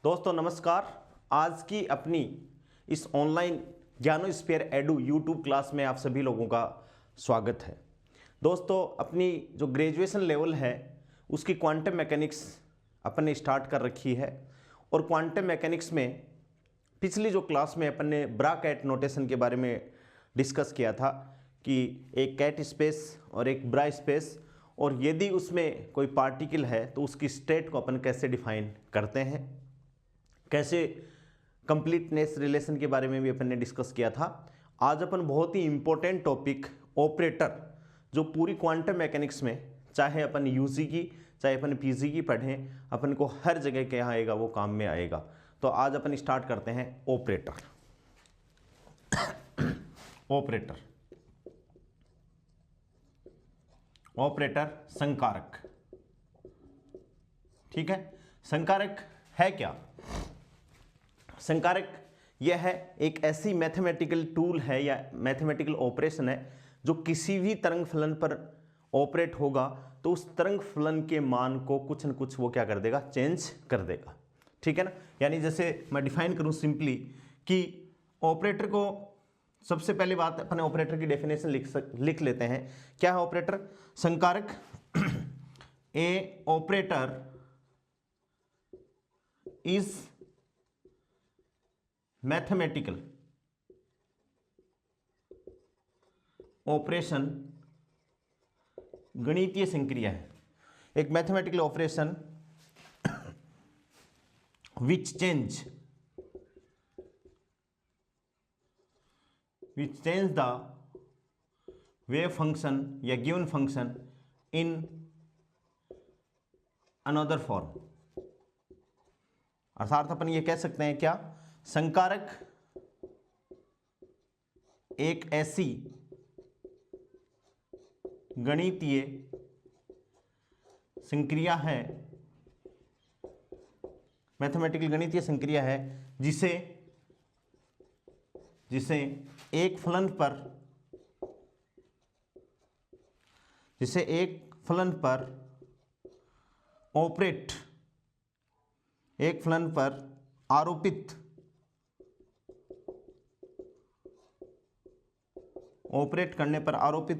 दोस्तों नमस्कार। आज की अपनी इस ऑनलाइन ज्ञानोस्फीयर एडू यूट्यूब क्लास में आप सभी लोगों का स्वागत है। दोस्तों अपनी जो ग्रेजुएशन लेवल है उसकी क्वांटम मैकेनिक्स अपन ने स्टार्ट कर रखी है और क्वांटम मैकेनिक्स में पिछली जो क्लास में अपन ने ब्रा कैट नोटेशन के बारे में डिस्कस किया था कि एक कैट स्पेस और एक ब्रा स्पेस, और यदि उसमें कोई पार्टिकल है तो उसकी स्टेट को अपन कैसे डिफाइन करते हैं, कैसे कंप्लीटनेस रिलेशन के बारे में भी अपन ने डिस्कस किया था। आज अपन बहुत ही इंपॉर्टेंट टॉपिक ऑपरेटर, जो पूरी क्वांटम मैकेनिक्स में चाहे अपन यूजी की चाहे अपन पीजी की पढ़ें, अपन को हर जगह क्या आएगा वो काम में आएगा। तो आज अपन स्टार्ट करते हैं ऑपरेटर। Operator operator संकारक। ठीक है, संकारक है क्या? संकारक यह है एक ऐसी मैथमेटिकल टूल है या मैथमेटिकल ऑपरेशन है जो किसी भी तरंग फलन पर ऑपरेट होगा तो उस तरंग फलन के मान को कुछ न कुछ वो क्या कर देगा, चेंज कर देगा। ठीक है ना। यानी जैसे मैं डिफाइन करूं सिंपली कि ऑपरेटर को, सबसे पहली बात अपने ऑपरेटर की डेफिनेशन लिख लेते हैं। क्या है ऑपरेटर? संकारक a operator is mathematical operation, गणितीय संक्रिया है, एक mathematical operation which change the wave function या given function in another form. अर्थात अपन ये कह सकते हैं क्या, संकारक एक ऐसी गणितीय संक्रिया है, मैथमेटिकल गणितीय संक्रिया है जिसे एक फलन पर ऑपरेट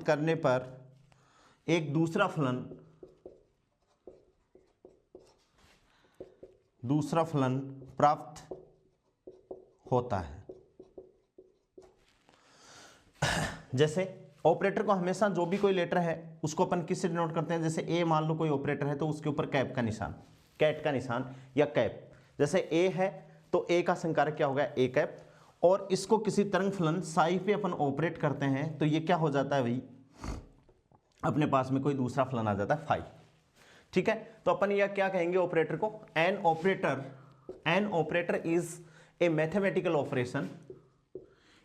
करने पर एक दूसरा फलन प्राप्त होता है। जैसे ऑपरेटर को हमेशा जो भी कोई लेटर है उसको अपन किससे डिनोट करते हैं? जैसे ए मान लो कोई ऑपरेटर है तो उसके ऊपर कैट का निशान या कैप। जैसे ए है तो ए का संकारक क्या होगा, ए कैप, और इसको किसी तरंग फलन साई पे अपन ऑपरेट करते हैं तो ये क्या हो जाता है भाई, अपने पास में कोई दूसरा फलन आ जाता है फाई। ठीक है, तो अपन यह क्या कहेंगे ऑपरेटर को, N operator is a mathematical operation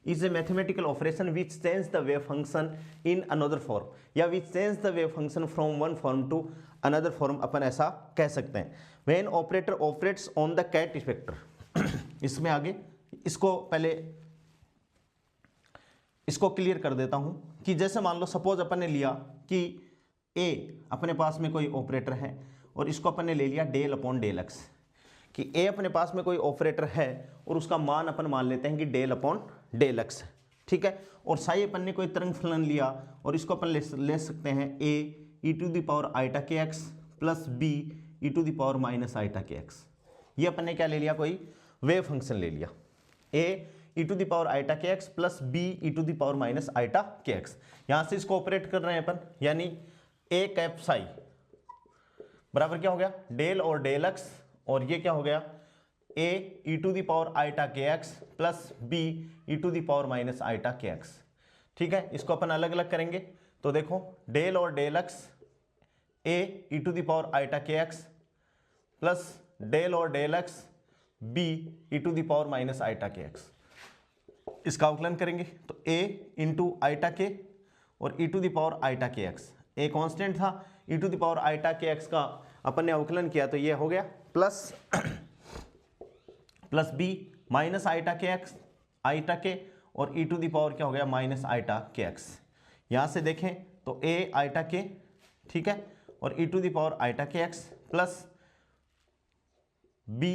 which change the wave function in another form, या which change the wave function from one form to another form, अपन ऐसा कह सकते हैं। when operator operates on the cat spectre इसमें आगे इसको clear कर देता हूं कि जैसे मान लो सपोज अपन ने लिया कि a अपने पास में कोई ऑपरेटर है और इसको अपन ने ले लिया डेल अपॉन डेल एक्स, कि a अपने पास में कोई ऑपरेटर है और उसका मान अपन मान लेते हैं कि डेल अपॉन डेल एक्स है। ठीक है, और साई अपन ने कोई तरंग फलन लिया और इसको अपन ले सकते हैं a e to the power iota के x plus b e to the power minus iota के एक्स। ये अपन ने क्या ले लिया, कोई वेव फंक्शन ले लिया, a e to the power iota के x plus b e to the power minus iota के एक्स। यहां से इसको ऑपरेट कर रहे हैं अपन, यानी a कैप साई बराबर क्या हो गया, डेल और डेल एक्स, और ये क्या हो गया, a e to the power iota के x plus b e to the power minus iota के एक्स। ठीक है, इसको अपन अलग अलग करेंगे तो देखो डेल और del X a e to the power iota के एक्स प्लस डेल और del X b e to the power minus iota के एक्स। इसका अवकलन करेंगे तो a इंटू आइटा के और e to the power iota के एक्स, a कांस्टेंट था, e to the power iota के एक्स का अपन ने अवकलन किया तो ये हो गया प्लस b माइनस आइटा के एक्स आइटा के, और e टू द पावर क्या हो गया, माइनस आइटा के एक्स। यहां से देखें तो a आइटा के, ठीक है, और e to the power iota के x plus b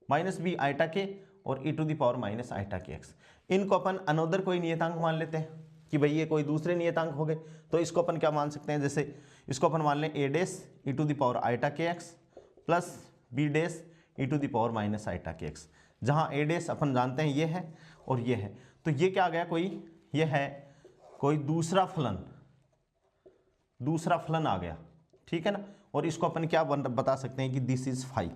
minus B iota के और E to the power minus iota के एक्स। इनको अपन अनोदर कोई नियतांक मान लेते हैं कि भाई ये कोई दूसरे नियतांक हो गए। तो इसको अपन क्या मान सकते हैं, जैसे इसको अपन मान लें A dash E to the power iota के x plus B dash E to the power minus iota के एक्स, जहाँ ए डेस अपन जानते हैं ये है और ये है। तो ये क्या आ गया, कोई ये है कोई दूसरा फलन आ गया, ठीक है ना। और इसको अपन क्या बता सकते हैं कि दिस इज फाई।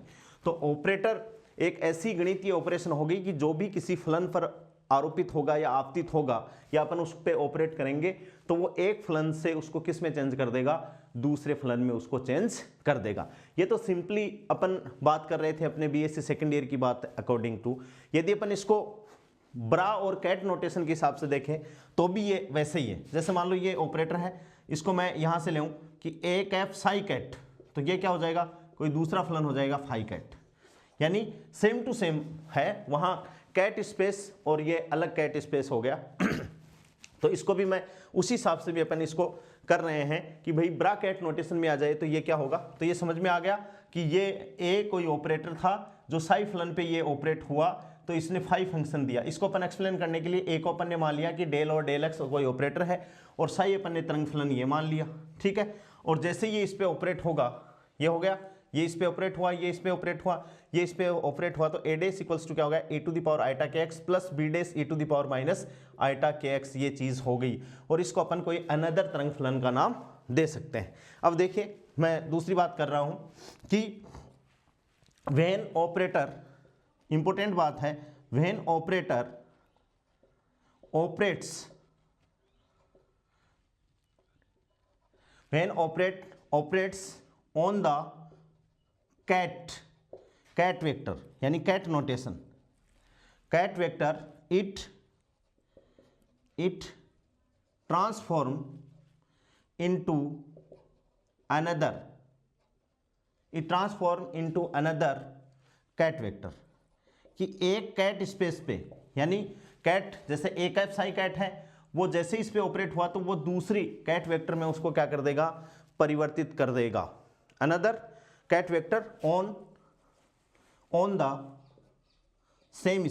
तो ऑपरेटर एक ऐसी गणितीय ऑपरेशन होगी कि जो भी किसी फलन पर आरोपित होगा या आपतित होगा या अपन उस पर ऑपरेट करेंगे तो वो एक फलन से उसको किस में चेंज कर देगा, दूसरे फलन में उसको चेंज कर देगा। ये तो सिंपली अपन बात कर रहे थे अपने बीएससी सेकेंड ईयर की बात अकॉर्डिंग टू। यदि अपन इसको ब्रा और कैट नोटेशन के हिसाब से देखें तो भी ये वैसे ही है। जैसे मान लो ये ऑपरेटर है, इसको मैं यहां से लेऊं कि ए कैप साई कैट, तो ये क्या हो जाएगा, कोई दूसरा फलन हो जाएगा फाई कैट, यानी सेम टू सेम है। वहां कैट स्पेस और ये अलग कैट स्पेस हो गया। तो इसको भी मैं उसी हिसाब से भी अपन इसको कर रहे हैं कि भाई ब्रा कैट नोटेशन में आ जाए तो ये क्या होगा। तो ये समझ में आ गया कि ये ए कोई ऑपरेटर था जो साई फलन पे ये ऑपरेट हुआ, तो इसने फाई फंक्शन दिया। इसको अपन एक्सप्लेन करने के लिए ए को अपन ने मान लिया कि डेल और डेल एक्स कोई ऑपरेटर है और साई अपन ने तरंग फलन ये मान लिया, ठीक है। और जैसे ये इस पे ऑपरेट होगा, ये हो गया, ये इस पे ऑपरेट हुआ, ये इस पे ऑपरेट हुआ, ये इस पे ऑपरेट हुआ, तो ए डेस इक्वल्स टू क्या होगा, A to the power iota के x plus B dash E to the power minus iota के एक्स, ये चीज हो गई। और इसको अपन कोई अनदर तरंग फलन का नाम दे सकते हैं। अब देखिए मैं दूसरी बात कर रहा हूं कि व्हेन ऑपरेटर, इंपॉर्टेंट बात है, when operator operates, when operates on the ket vector, यानी ket notation, ket vector, it transform into another ket vector, कि एक कैट स्पेस पे, यानी कैट जैसे ए कैप साई कैट है, वो जैसे इस पे ऑपरेट हुआ तो वो दूसरी कैट वेक्टर में उसको क्या कर देगा, परिवर्तित कर देगा। Another ket vector on the same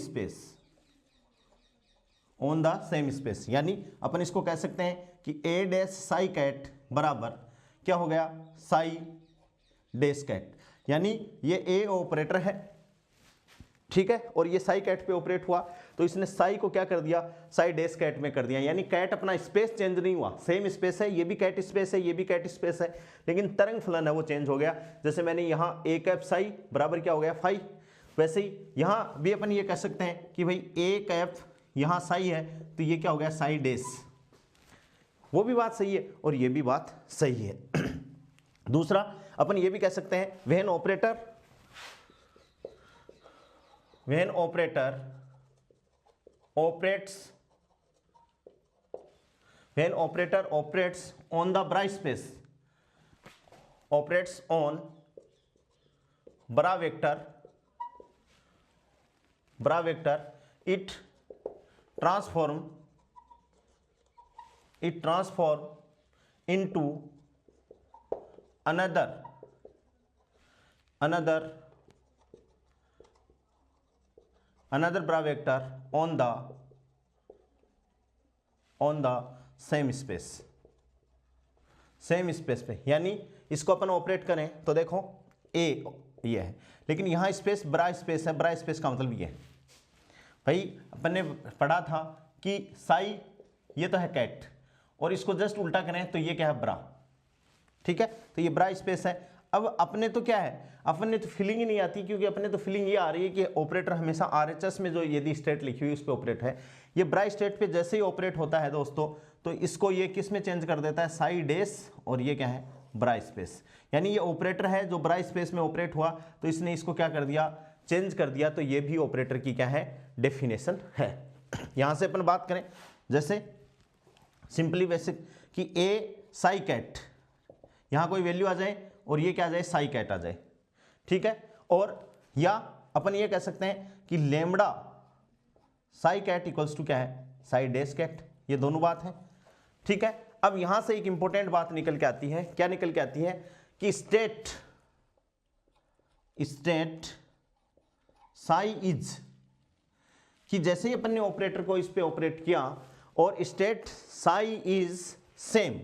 space, यानी अपन इसको कह सकते हैं कि ए डैश साई कैट बराबर क्या हो गया, साई डैश कैट, यानी ये ए ऑपरेटर है, ठीक है, और ये साई कैट पे ऑपरेट हुआ तो इसने साई को क्या कर दिया, साई डैश कैट में कर दिया। यानी कैट अपना स्पेस चेंज नहीं हुआ, सेम स्पेस है, ये भी कैट स्पेस है, ये भी कैट स्पेस है, लेकिन तरंग फलन है वो चेंज हो गया। जैसे मैंने यहाँ ए कैप साई बराबर क्या हो गया, फाई, वैसे ही यहाँ भी अपन ये कह सकते हैं कि भाई ए कैप यहाँ साई है तो ये क्या हो गया, साई डैश। वो भी बात सही है और ये भी बात सही है। दूसरा अपन ये भी कह सकते हैं when operator operates on the Bra space, operates on Bra vector, it transform into another Bra vector on the same space पे। यानी इसको अपन ऑपरेट करें तो देखो ए ये है, लेकिन यहाँ स्पेस ब्रा स्पेस है, ब्रा स्पेस का मतलब ये है भाई, अपन ने पढ़ा था कि साई ये तो है कैट और इसको जस्ट उल्टा करें तो ये क्या है, ब्रा, ठीक है, तो ये ब्रा स्पेस है। अब अपने तो क्या है, अपने तो फीलिंग ही नहीं आती, क्योंकि अपने तो फीलिंग ये आ रही है कि ऑपरेटर हमेशा आरएचएस में जो यदि स्टेट लिखी हुई उस पर ऑपरेट है, ये ब्रा स्टेट पे जैसे ही ऑपरेट होता है दोस्तों तो इसको ये किस में चेंज कर देता है, साई डैश, और ये क्या है, ब्रा स्पेस। यानी ये ऑपरेटर है जो ब्रा स्पेस में ऑपरेट हुआ तो इसने इसको क्या कर दिया, चेंज कर दिया। तो ये भी ऑपरेटर की क्या है, डेफिनेशन है। यहां से अपन बात करें जैसे सिंपली वैसे कि ए साई कैट, यहां कोई वैल्यू आ जाए और ये क्या आ जाए, साई कैट आ जाए, ठीक है। और या अपन ये कह सकते हैं कि lambda psi ket equals to क्या है, साई डैश कैट, ये दोनों बात है, ठीक है। अब यहां से एक इंपॉर्टेंट बात निकल के आती है, क्या निकल के आती है कि स्टेट साई इज, कि जैसे ही अपन ने ऑपरेटर को इस पे ऑपरेट किया और स्टेट साई इज सेम,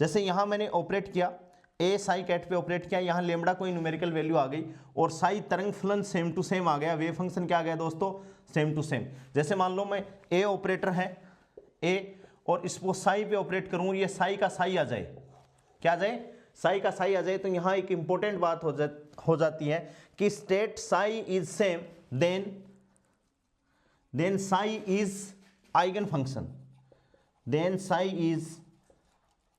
जैसे यहां मैंने ऑपरेट किया ए साई कैट पे ऑपरेट किया, यहां लेमडा कोई न्यूमेरिकल वैल्यू आ गई और साई तरंग फलन सेम टू सेम आ गया, वेव फंक्शन क्या आ गया दोस्तों, सेम टू सेम। जैसे मान लो मैं ए ऑपरेटर है ए और इसको साई पे ऑपरेट करूं, ये साई का साई आ जाए, क्या आ जाए, साई का साई आ जाए, तो यहां एक इंपॉर्टेंट बात हो जाती है कि state psi is same, then psi is eigen function, then psi is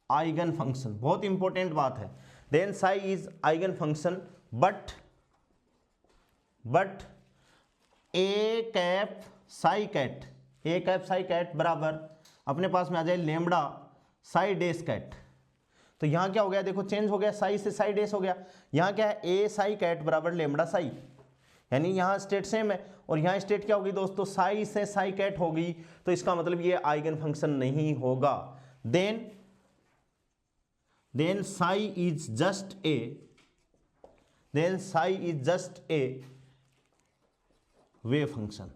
eigen function, बहुत इंपॉर्टेंट बात है, then psi is eigen function, but A cap psi ket, A cap psi ket बराबर अपने पास में आ जाए लेमडा साई डेस cat. तो यहां क्या हो गया, देखो चेंज हो गया, साई से साई डेस हो गया, यहां क्या है, ए साई कैट बराबर लेमडा साई, यानी यहां स्टेट सेम है और यहां स्टेट क्या होगी दोस्तों, साई से साई कैट हो गई, तो इसका मतलब ये आइगन फंक्शन नहीं होगा। Then psi is just a, then psi is just a wave function,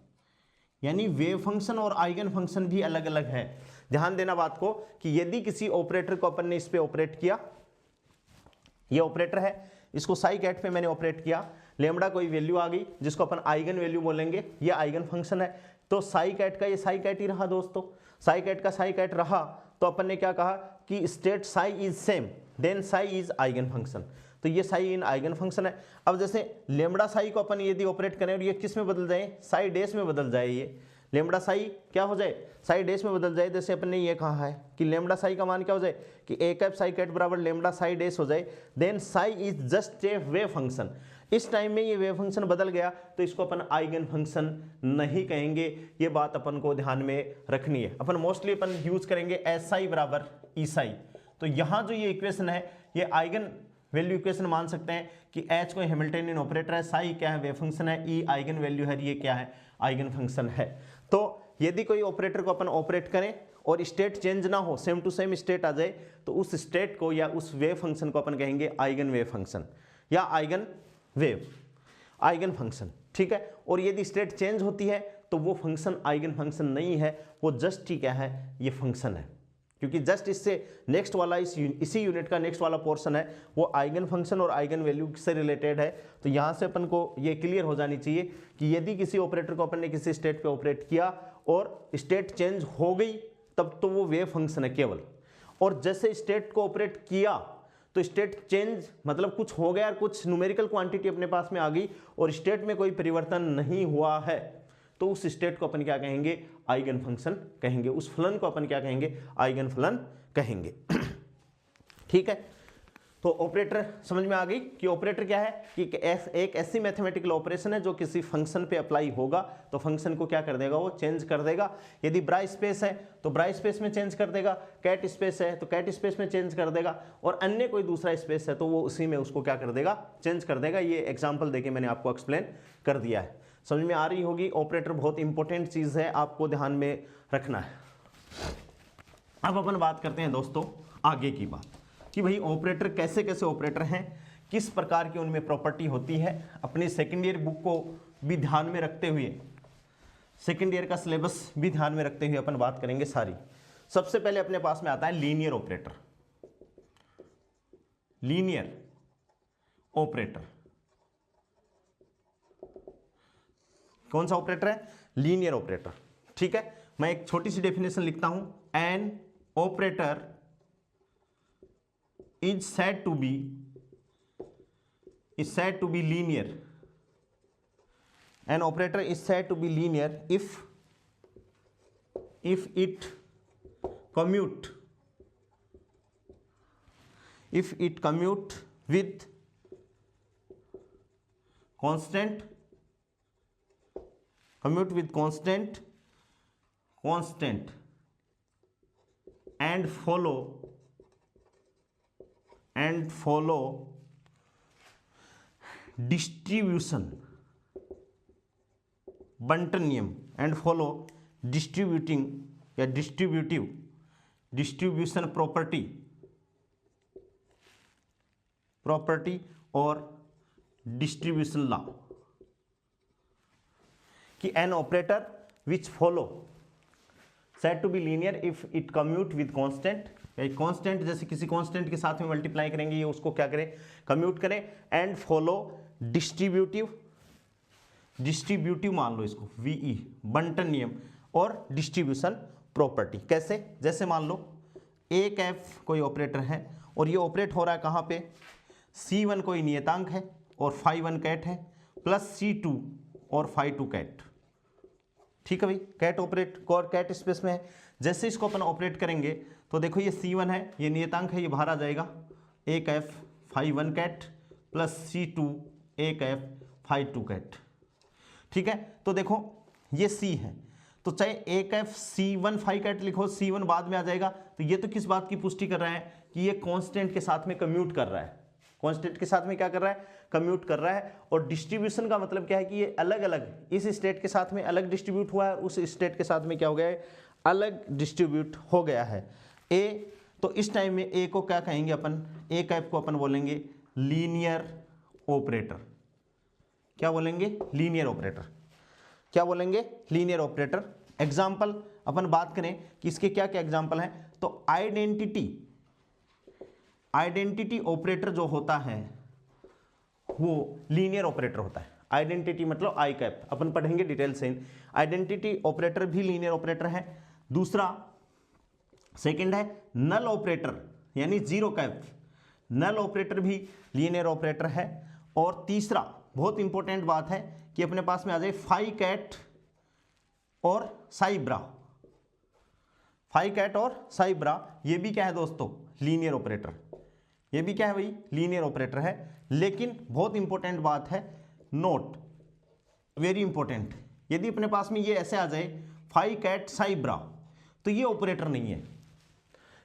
यानी वेव फंक्शन और आइगन फंक्शन भी अलग अलग है। ध्यान देना बात को कि यदि किसी ऑपरेटर को अपन ने इस पे ऑपरेट किया, ये ऑपरेटर है, इसको साई कैट पे मैंने ऑपरेट किया, लेमडा कोई वैल्यू आ गई जिसको अपन आइगन वैल्यू बोलेंगे, ये आइगन फंक्शन है, तो साई कैट का ये साई कैट ही रहा दोस्तों, साई कैट का साई कैट रहा, तो अपन ने क्या कहा कि state psi is same, then psi is eigen function, तो ये साई इन आइगन फंक्शन है। अब जैसे लेमडा साई को अपन यदि ऑपरेट करें और ये किस में बदल जाए, साई डेस में बदल जाए, ये लेमडा साई क्या हो जाए, साई डेस में बदल जाए, जैसे अपन ने ये कहा है कि लेमडा साई का मान क्या हो जाए कि ए कैप साई कैट बराबर लेमडा साई डेस हो जाए, then psi is just a wave function. इस टाइम में ये वेव फंक्शन बदल गया तो इसको अपन आइगन फंक्शन नहीं कहेंगे, ये बात अपन को ध्यान में रखनी है। अपन मोस्टली अपन यूज करेंगे एस साई बराबर ई साई, तो यहाँ जो ये इक्वेशन है ये आइगन वैल्यू इक्वेशन मान सकते हैं कि एच कोई हैमिल्टनियन ऑपरेटर है, साई क्या है, वेव फंक्शन है, ई आइगन वैल्यू है, ये क्या है, आइगन फंक्शन है। तो यदि कोई ऑपरेटर को अपन ऑपरेट करें और स्टेट चेंज ना हो, सेम टू सेम स्टेट आ जाए, तो उस स्टेट को या उस वेव फंक्शन को अपन कहेंगे आइगन वेव फंक्शन या आइगन वेव, आइगन फंक्शन, ठीक है। और यदि स्टेट चेंज होती है तो वो फंक्शन आइगन फंक्शन नहीं है, वो जस्ट ही क्या है, ये फंक्शन है, क्योंकि जस्ट इससे नेक्स्ट वाला इसी यूनिट का नेक्स्ट वाला पोर्शन है वो आइगन फंक्शन और आइगन वैल्यू से रिलेटेड है। तो यहाँ से अपन को ये क्लियर हो जानी चाहिए कि यदि किसी ऑपरेटर को अपन ने किसी स्टेट पे ऑपरेट किया और स्टेट चेंज हो गई तब तो वो वेव फंक्शन है केवल, और जैसे स्टेट को ऑपरेट किया तो स्टेट चेंज मतलब कुछ हो गया, कुछ न्यूमेरिकल क्वांटिटी अपने पास में आ गई और स्टेट में कोई परिवर्तन नहीं हुआ है, तो उस स्टेट को अपन क्या कहेंगे, आइगन फंक्शन कहेंगे, उस फलन को अपन क्या कहेंगे, आइगन फलन कहेंगे। ठीक है, तो ऑपरेटर समझ में आ गई कि ऑपरेटर क्या है कि एक ऐसी मैथमेटिकल ऑपरेशन है जो किसी फंक्शन पे अप्लाई होगा तो फंक्शन को क्या कर देगा, वो चेंज कर देगा। यदि ब्राई स्पेस है तो ब्राई स्पेस में चेंज कर देगा, कैट स्पेस है तो कैट स्पेस में चेंज कर देगा, और अन्य कोई दूसरा स्पेस है तो वो उसी में उसको क्या कर देगा, चेंज कर देगा। ये एग्जाम्पल देके मैंने आपको एक्सप्लेन कर दिया है, समझ में आ रही होगी। ऑपरेटर बहुत इंपॉर्टेंट चीज है, आपको ध्यान में रखना है। अब अपन बात करते हैं दोस्तों आगे की बात कि भाई ऑपरेटर कैसे कैसे ऑपरेटर हैं, किस प्रकार की उनमें प्रॉपर्टी होती है। अपनी सेकेंड ईयर बुक को भी ध्यान में रखते हुए, सेकेंड ईयर का सिलेबस भी ध्यान में रखते हुए अपन बात करेंगे सारी। सबसे पहले अपने पास में आता है लीनियर ऑपरेटर। लीनियर ऑपरेटर कौन सा ऑपरेटर है, लीनियर ऑपरेटर। ठीक है, मैं एक छोटी सी डेफिनेशन लिखता हूं, an operator is said to be linear. An operator is said to be linear if it commute with constant and follow distribution Bunterian and follow distribution property or distribution law कि an operator which follow set to be linear if it commute with constant, constant जैसे किसी constant के साथ में multiply करेंगे ये उसको क्या करें, कम्यूट करें, एंड फॉलो डिस्ट्रीब्यूटिव मान लो इसको वीई बंटन नियम और डिस्ट्रीब्यूशन प्रॉपर्टी। कैसे, जैसे मान लो ए कैफ कोई ऑपरेटर है और ये ऑपरेट हो रहा है कहाँ पे, C1 कोई नियतांक है और φ1 कैट है प्लस C2 और φ2 कैट। ठीक है भाई, कैट ऑपरेट और कैट स्पेस में है। जैसे इसको अपन ऑपरेट करेंगे तो देखो ये C1 है, ये नियतांक है, ये बाहर आ जाएगा ए कैफ φ1 कैट प्लस C2 ए कैफ φ2 कैट। ठीक है, तो देखो ये C है तो चाहे ए कैफ C1 φ कैट लिखो, C1 बाद में आ जाएगा, तो ये तो किस बात की पुष्टि कर रहा है कि ये कांस्टेंट के साथ में कम्यूट कर रहा है, कांस्टेंट के साथ में क्या कर रहा है, कम्यूट कर रहा है। और डिस्ट्रीब्यूशन का मतलब क्या है कि ये अलग अलग इस स्टेट के साथ में अलग डिस्ट्रीब्यूट हुआ है, उस स्टेट के साथ में क्या हो गया है, अलग डिस्ट्रीब्यूट हो गया है ए। तो इस टाइम में ए को क्या कहेंगे अपन, ए कैप को अपन बोलेंगे लीनियर ऑपरेटर। क्या बोलेंगे, लीनियर ऑपरेटर। क्या बोलेंगे, लीनियर ऑपरेटर। एग्जाम्पल अपन बात करें कि इसके क्या क्या एग्जाम्पल हैं, तो आइडेंटिटी ऑपरेटर जो होता है वो लीनियर ऑपरेटर होता है। आइडेंटिटी मतलब आई कैप, अपन पढ़ेंगे डिटेल से। आइडेंटिटी ऑपरेटर भी लीनियर ऑपरेटर है। दूसरा सेकंड है नल ऑपरेटर यानी जीरो कैप, नल ऑपरेटर भी लीनियर ऑपरेटर है। और तीसरा बहुत इंपॉर्टेंट बात है कि अपने पास में आ जाए फाई कैट और साइब्रा। फाई कैट और साइब्रा ये भी क्या है दोस्तों, लीनियर ऑपरेटर। ये भी क्या है भाई, लीनियर ऑपरेटर है। लेकिन बहुत इंपॉर्टेंट बात है, नोट वेरी इंपॉर्टेंट, यदि अपने पास में ये ऐसे आ जाए फाई कैट साइब्रा तो ये ऑपरेटर नहीं है,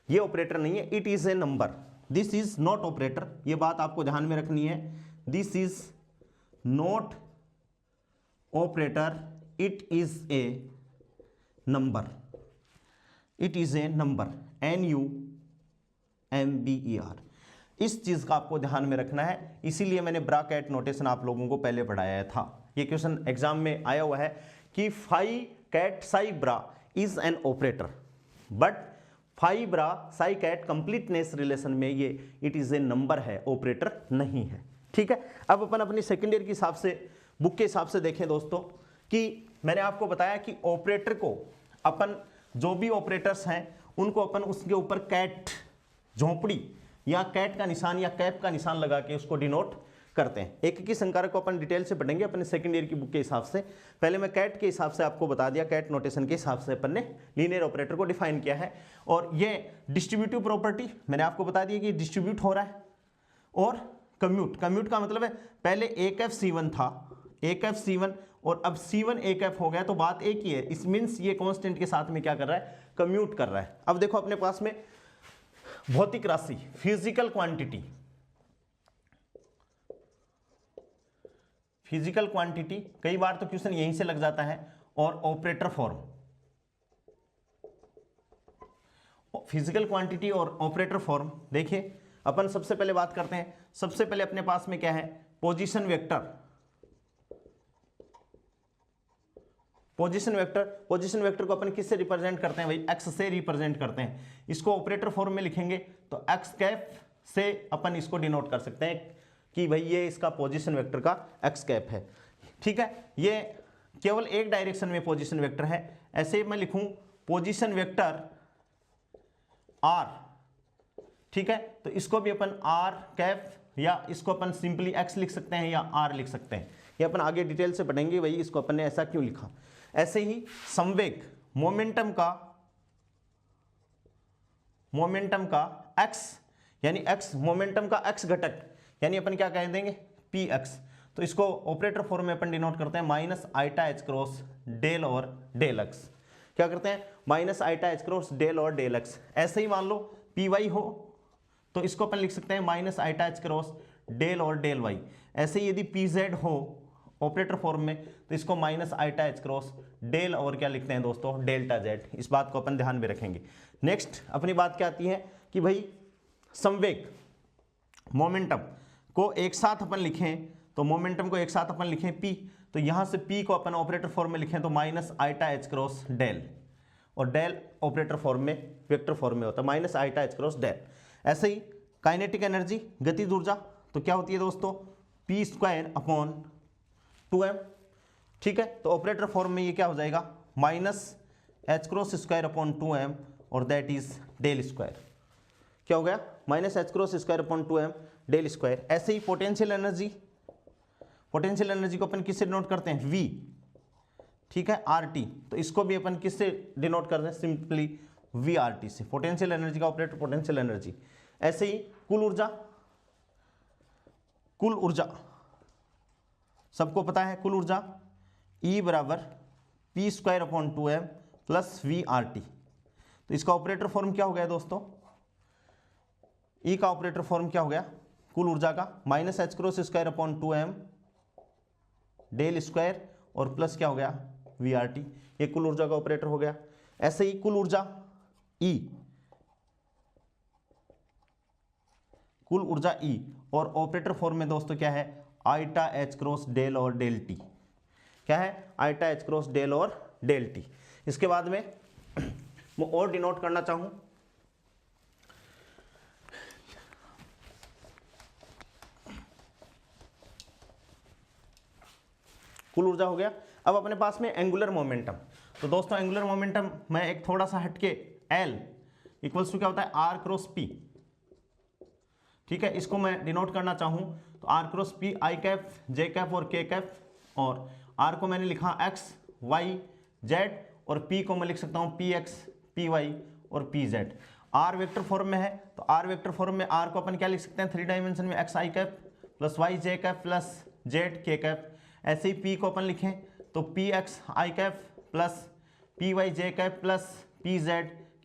ये ऑपरेटर नहीं है, it is a number, this is not operator. ये बात आपको ध्यान में रखनी है, this is not operator, it is a number, it is a number, NUMBER। इस चीज का आपको ध्यान में रखना है, इसीलिए मैंने ब्रैकेट नोटेशन आप लोगों को पहले पढ़ाया था। ये क्वेश्चन एग्जाम में आया हुआ है कि phi ket psi bra is an operator, but phi bra psi ket completeness relation में ये इट इज ए नंबर है, ऑपरेटर नहीं है। ठीक है, अब अपन अपनी सेकेंड ईयर के हिसाब से, बुक के हिसाब से देखें दोस्तों कि मैंने आपको बताया कि ऑपरेटर को अपन, जो भी ऑपरेटर्स हैं उनको अपन उसके ऊपर कैट झोंपड़ी या कैट का निशान या कैप का निशान लगा के उसको डिनोट करते हैं। एक की संकारक को अपन डिटेल से पढ़ेंगे अपने सेकंड ईयर की बुक के हिसाब से। पहले मैं कैट के हिसाब से आपको बता दिया, कैट नोटेशन के हिसाब से अपन ने लीनियर ऑपरेटर को डिफाइन किया है। और ये डिस्ट्रीब्यूटिव प्रॉपर्टी मैंने आपको बता दिया कि डिस्ट्रीब्यूट हो रहा है। और कम्यूट, कम्यूट का मतलब है पहले ए कैफ C1 था, ए कैफ C1 और अब C1 ए कैफ हो गया, तो बात एक ही है, इस मीन्स ये कांस्टेंट के साथ में क्या कर रहा है, कम्यूट कर रहा है। अब देखो अपने पास में भौतिक राशि, फिजिकल क्वांटिटी, फिजिकल क्वांटिटी कई बार तो क्वेश्चन यहीं से लग जाता है। और ऑपरेटर फॉर्म, फिजिकल क्वांटिटी और ऑपरेटर फॉर्म। देखिए अपन सबसे पहले बात करते हैं, सबसे पहले अपने पास में क्या है, position vector. Position vector, position vector को अपन किससे रिप्रेजेंट करते हैं भाई, एक्स से रिप्रेजेंट करते हैं। इसको ऑपरेटर फॉर्म में लिखेंगे तो एक्स कैप से अपन इसको डिनोट कर सकते हैं कि भाई ये इसका पोजीशन वेक्टर का एक्स कैप है। ठीक है, ये केवल एक डायरेक्शन में पोजीशन वेक्टर है। ऐसे मैं लिखूं पोजीशन वेक्टर आर, ठीक है, तो इसको भी अपन आर कैप या इसको अपन सिंपली एक्स लिख सकते हैं या आर लिख सकते हैं। ये अपन आगे डिटेल से पढ़ेंगे भाई इसको अपन ने ऐसा क्यों लिखा। ऐसे ही संवेग, मोमेंटम का एक्स यानी एक्स, मोमेंटम का एक्स घटक यानी अपन क्या कह देंगे px, तो इसको ऑपरेटर फॉर्म में अपन डिनोट करते हैं minus iota H cross del और डेल एक्स। क्या करते हैं, minus iota H cross del और डेल एक्स। ऐसे ही मान लो py हो तो इसको अपन लिख सकते हैं minus iota H cross del और डेल वाई। ऐसे ही यदि pz हो ऑपरेटर फॉर्म में तो इसको minus iota H cross del और क्या लिखते हैं दोस्तों, डेल्टा जेड। इस बात को अपन ध्यान में रखेंगे। नेक्स्ट अपनी बात क्या आती है कि भाई संवेग, मोमेंटम को एक साथ अपन लिखें तो मोमेंटम को एक साथ अपन लिखें p, तो यहां से p को अपन ऑपरेटर फॉर्म में लिखें तो minus iota H cross del, और डेल ऑपरेटर फॉर्म में वेक्टर फॉर्म में होता है minus iota H cross del. ऐसे ही काइनेटिक एनर्जी गतिज ऊर्जा तो क्या होती है दोस्तों, p स्क्वायर अपॉन 2m, ठीक है। तो ऑपरेटर फॉर्म में ये क्या हो जाएगा, minus h cross square upon 2m, और दैट इज डेल स्क्वायर। क्या हो गया, minus h cross square upon 2m del square. ऐसे ही पोटेंशियल एनर्जी, पोटेंशियल एनर्जी को अपन किससे डिनोट करते हैं, v, ठीक है, RT। तो इसको भी अपन किससे डिनोट करते हैं, सिंपली VRT से, पोटेंशियल एनर्जी का ऑपरेटर पोटेंशियल एनर्जी। ऐसे ही कुल ऊर्जा, कुल ऊर्जा सबको पता है, कुल ऊर्जा E बराबर p square upon 2m plus VRT। तो इसका ऑपरेटर फॉर्म क्या हो गया दोस्तों, E का ऑपरेटर फॉर्म क्या हो गया कुल ऊर्जा का, minus h cross square upon 2m del square और प्लस क्या हो गया VRT, ये कुल ऊर्जा का ऑपरेटर हो गया। ऐसे ही कुल ऊर्जा E, कुल ऊर्जा E, और ऑपरेटर फॉर्म में दोस्तों क्या है, आइटा एच क्रॉस डेल और डेल टी। क्या है, आइटा एच क्रॉस डेल और डेल टी। इसके बाद में मैं और डिनोट करना चाहूं, कुल ऊर्जा हो गया। अब अपने पास में एंगुलर मोमेंटम, तो दोस्तों एंगुलर मोमेंटम मैं एक थोड़ा सा हटके L इक्वल्स टू क्या होता है, R क्रॉस P, ठीक है। इसको मैं डिनोट करना चाहूं तो R क्रॉस P आई कैप जे कैप और के कैप, और R को मैंने लिखा x y z, और P को मैं लिख सकता हूं px py और pz। R वेक्टर फॉर्म में है, तो R वेक्टर फॉर्म में R को अपन क्या लिख सकते हैं, 3 डायमेंशन में x i cap plus y j cap plus z k cap. ऐसे ही P को अपन लिखें तो px i cap plus py j cap plus pz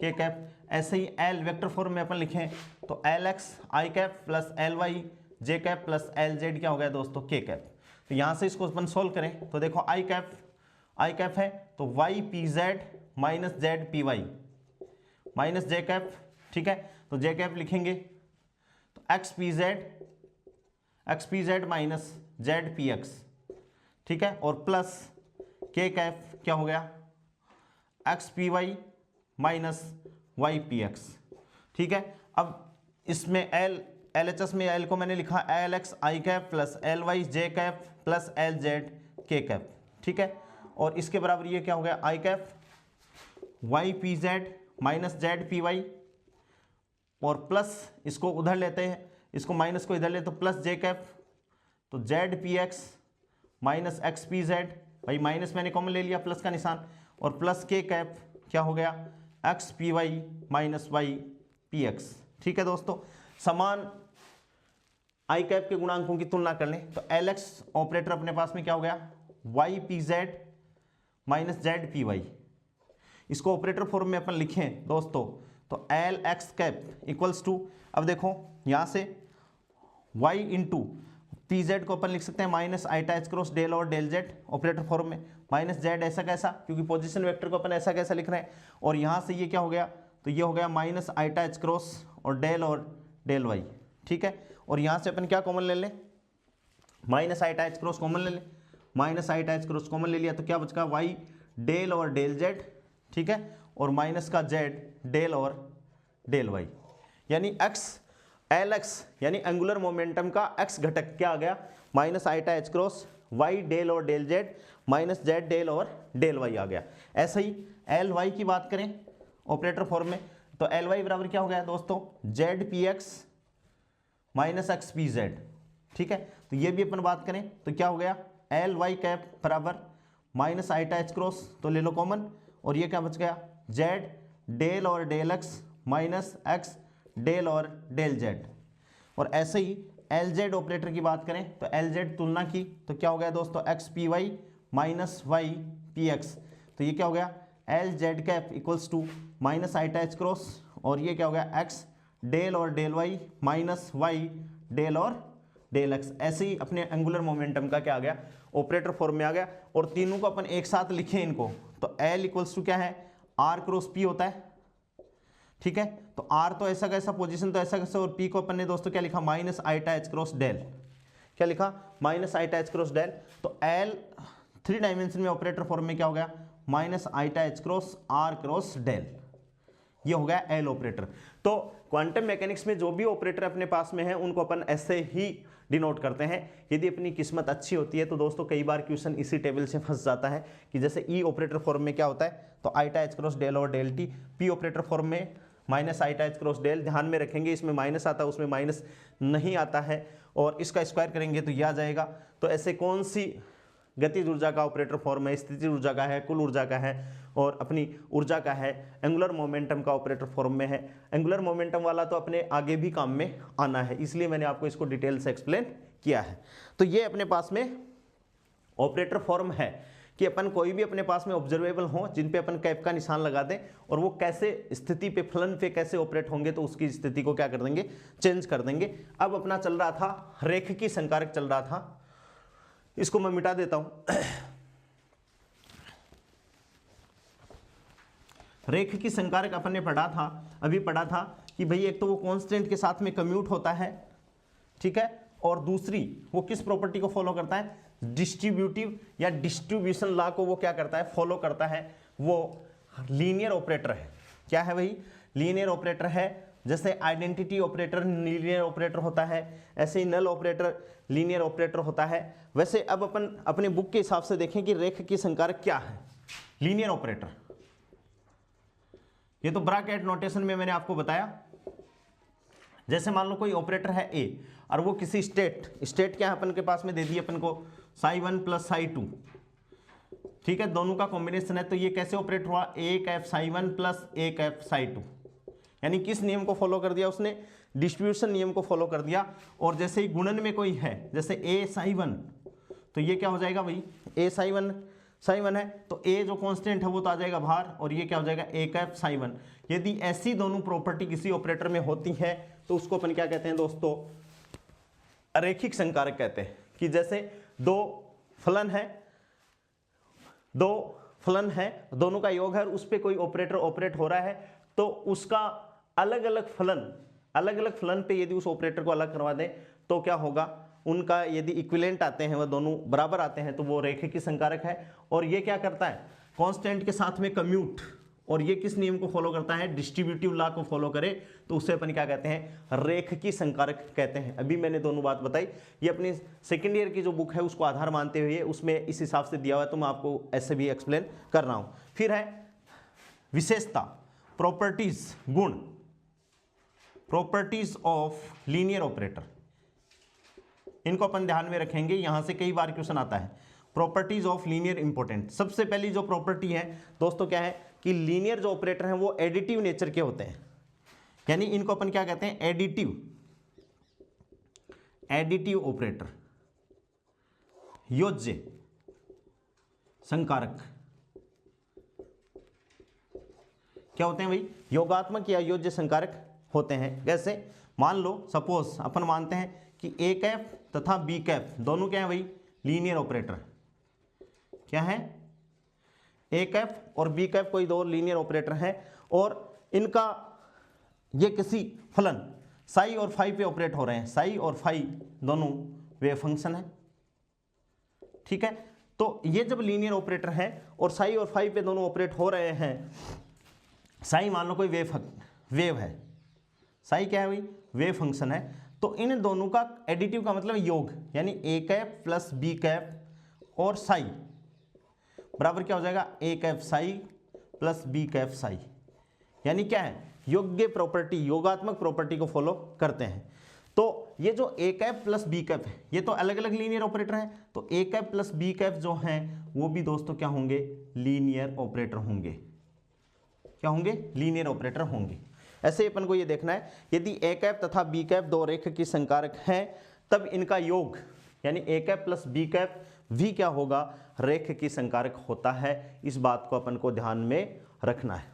k cap. ऐसे ही L वेक्टर फॉर्म में अपन लिखें तो lx i cap plus ly j cap plus lz क्या हो गया दोस्तों, k कैप। तो यहाँ से इसको अपन सोल्व करें तो देखो i कैप है तो y pz minus z py minus j cap, ठीक है। तो j कैप लिखेंगे तो x pz minus z px, ठीक है, और प्लस k कैप क्या हो गया, x py minus y px, ठीक है। अब इसमें LHS में L को मैंने लिखा lx i cap plus ly j cap plus lz k cap, ठीक है। और इसके बराबर ये क्या हो गया, i cap y pz minus z py, और प्लस इसको उधर लेते हैं, इसको माइनस को इधर ले तो प्लस j कैप, तो z px minus x pz, भाई माइनस मैंने कॉमन ले लिया प्लस का निशान, और प्लस k कैप क्या हो गया, x py minus y px, ठीक है दोस्तों। समान i कैप के गुणांकों की तुलना कर लें तो lx ऑपरेटर अपने पास में क्या हो गया, y pz minus z py। इसको ऑपरेटर फॉर्म में अपन लिखें दोस्तों तो lx कैप इक्वल्स टू, अब देखो यहाँ से y इंटू pz को अपन लिख सकते हैं minus iota H cross del और डेल z ऑपरेटर फॉर्म में, माइनस z ऐसा कैसा, क्योंकि पोजीशन वेक्टर को अपन ऐसा कैसा लिख रहे हैं, और यहाँ से ये क्या हो गया, तो ये हो गया माइनस आइटा एच क्रॉस और डेल y, ठीक है। और यहाँ से अपन क्या कॉमन ले लें, minus iota H cross common ले लें, minus iota H cross common ले लिया तो क्या बचका, y डेल और डेल z, ठीक है, और माइनस का z डेल और डेल y, यानी x lx यानी एंगुलर मोमेंटम का x घटक क्या आ गया, minus iota H cross y del और del z minus z del और डेल y आ गया। ऐसे ही ly की बात करें ऑपरेटर फॉर्म में तो ly बराबर क्या हो गया दोस्तों, z px minus x pz, ठीक है। तो ये भी अपन बात करें तो क्या हो गया, ly कैप बराबर माइनस आइटा एच क्रॉस, तो ले लो कॉमन, और ये क्या बच गया, z डेल और del x minus x del और डेल z। और ऐसे ही lz ऑपरेटर की बात करें तो lz तुलना की तो क्या हो गया दोस्तों, x py minus y px, तो ये क्या हो गया, lz cap equals to minus iota H cross, और ये क्या हो गया, x डेल और del y minus y del और डेल x। ऐसे ही अपने एंगुलर मोमेंटम का क्या आ गया, ऑपरेटर फॉर्म में आ गया। और तीनों को अपन एक साथ लिखें इनको तो l इक्वल्स टू क्या है, r क्रॉस p होता है, ठीक है। तो r तो ऐसा कैसा, पोजीशन तो ऐसा कैसा, और p को अपन ने दोस्तों क्या लिखा, minus iota H cross del, क्या लिखा, minus iota h cross del, तो एल 3 डायमेंशन में ऑपरेटर फॉर्म में क्या हो गया, minus iota h cross r cross del, ये हो गया एल ऑपरेटर। तो क्वांटम मैकेनिक्स में जो भी ऑपरेटर अपने पास में है उनको अपन ऐसे ही डिनोट करते हैं। यदि अपनी किस्मत अच्छी होती है तो दोस्तों कई बार क्वेश्चन इसी टेबल से फंस जाता है कि जैसे ई ऑपरेटर फॉर्म में क्या होता है, तो आईटा एच क्रॉस डेल और del t, p operator form में minus iota h cross del, ध्यान में रखेंगे इसमें माइनस आता है उसमें माइनस नहीं आता है, और इसका स्क्वायर करेंगे तो यह आ जाएगा। तो ऐसे कौन सी गतिज ऊर्जा का ऑपरेटर फॉर्म है, स्थितिज ऊर्जा का है, कुल ऊर्जा का है और अपनी ऊर्जा का है, एंगुलर मोमेंटम का ऑपरेटर फॉर्म में है। एंगुलर मोमेंटम वाला तो अपने आगे भी काम में आना है, इसलिए मैंने आपको इसको डिटेल से एक्सप्लेन किया है। तो ये अपने पास में ऑपरेटर फॉर्म है कि अपन कोई भी अपने पास में ऑब्जर्वेबल हो जिन पे अपन कैप का निशान लगा दें और वो कैसे स्थिति पे, फलन पे कैसे ऑपरेट होंगे तो उसकी स्थिति को क्या कर देंगे, चेंज कर देंगे। अब अपना चल रहा था रेखिकी संकारक चल रहा था, इसको मैं मिटा देता हूं। रेखिकी संकारक अपन ने पढ़ा था, अभी पढ़ा था कि भाई एक तो वो कांस्टेंट के साथ में कम्यूट होता है, ठीक है, और दूसरी वो किस प्रॉपर्टी को फॉलो करता है, डिस्ट्रीब्यूटिव या डिस्ट्रीब्यूशन लॉ को वो क्या करता है, फॉलो करता है। वो लीनियर ऑपरेटर है। क्या है भाई, लीनियर ऑपरेटर है। जैसे आइडेंटिटी ऑपरेटर लीनियर ऑपरेटर होता है, ऐसे ही नल ऑपरेटर लीनियर ऑपरेटर होता है। वैसे अब अपन अपने बुक के हिसाब से देखें कि रेखिकी संकारक क्या है, लीनियर ऑपरेटर। ये तो ब्रैकेट नोटेशन में मैंने आपको बताया। जैसे मान लो कोई ऑपरेटर है ए और वो किसी स्टेट क्या है अपन के पास में दे दी अपन को psi1 प्लस psi2, ठीक है, दोनों का कॉम्बिनेशन है। तो ये कैसे ऑपरेट हुआ, A cap psi1 plus a cap psi2, यानी किस नियम को फॉलो कर दिया उसने, डिस्ट्रीब्यूशन नियम को फॉलो कर दिया। और जैसे ही गुणन में कोई है जैसे ए psi1, तो ये क्या हो जाएगा भाई, ए psi1 है तो ए जो कांस्टेंट है वो तो आ जाएगा बाहर और ये क्या हो जाएगा ए कैप psi1। यदि ऐसी दोनों प्रॉपर्टी किसी ऑपरेटर में होती है तो उसको अपन क्या कहते हैं दोस्तों, रैखिक संकारक कहते हैं। कि जैसे दो फलन है, दोनों का योग है और उस पर कोई ऑपरेटर ऑपरेट हो रहा है तो उसका अलग अलग फलन पे यदि उस ऑपरेटर को अलग करवा दें तो क्या होगा, उनका यदि इक्विवेलेंट आते हैं, वह दोनों बराबर आते हैं तो वो रेखिकी संकारक है। और ये क्या करता है, कांस्टेंट के साथ में कम्यूट, और ये किस नियम को फॉलो करता है, डिस्ट्रीब्यूटिव लॉ को फॉलो करे तो उसे अपन क्या कहते हैं, रेखिकी संकारक कहते हैं। अभी मैंने दोनों बात बताई, ये अपनी सेकेंड ईयर की जो बुक है उसको आधार मानते हुए उसमें इस हिसाब से दिया हुआ है, तो मैं आपको ऐसे भी एक्सप्लेन कर रहा हूँ। फिर है विशेषता, प्रॉपर्टीज, गुण, प्रॉपर्टीज ऑफ लीनियर ऑपरेटर, इनको अपन ध्यान में रखेंगे, यहां से कई बार क्वेश्चन आता है। प्रॉपर्टीज ऑफ लीनियर इंपॉर्टेंट, सबसे पहली जो प्रॉपर्टी है दोस्तों क्या है कि लीनियर जो ऑपरेटर हैं वो एडिटिव नेचर के होते हैं, यानी इनको अपन क्या कहते हैं, एडिटिव ऑपरेटर, योज्य संकारक क्या होते हैं भाई, योगात्मक या योज्य संकारक होते हैं। जैसे मान लो सपोज अपन मानते हैं कि ए कैप तथा बी कैप दोनों क्या है भाई, लीनियर ऑपरेटर, क्या है, ए कैप और बी कैप कोई दो लीनियर ऑपरेटर हैं और इनका ये किसी फलन साई और फाई पे ऑपरेट हो रहे हैं, साई और फाई दोनों वेव फंक्शन है, ठीक है। तो ये जब लीनियर ऑपरेटर है और साई और फाई पे दोनों ऑपरेट हो रहे हैं, साई मान लो कोई वेव है, साई क्या है भाई, वेव फंक्शन है, तो इन दोनों का एडिटिव का मतलब योग, यानी A cap plus B cap और साई बराबर क्या हो जाएगा, A cap psi plus B cap psi, यानी क्या है, योग्य प्रॉपर्टी, योगात्मक प्रॉपर्टी को फॉलो करते हैं। तो ये जो ए कैप प्लस बी कैप है ये तो अलग अलग लीनियर ऑपरेटर हैं, तो A cap plus B cap जो हैं वो भी दोस्तों क्या होंगे, लीनियर ऑपरेटर होंगे, क्या होंगे, लीनियर ऑपरेटर होंगे। ऐसे अपन को ये देखना है, यदि ए कैप तथा बी कैप दो रेखिकी संकारक हैं तब इनका योग यानी A cap plus B cap भी क्या होगा, रेखिकी संकारक होता है। इस बात को अपन को ध्यान में रखना है,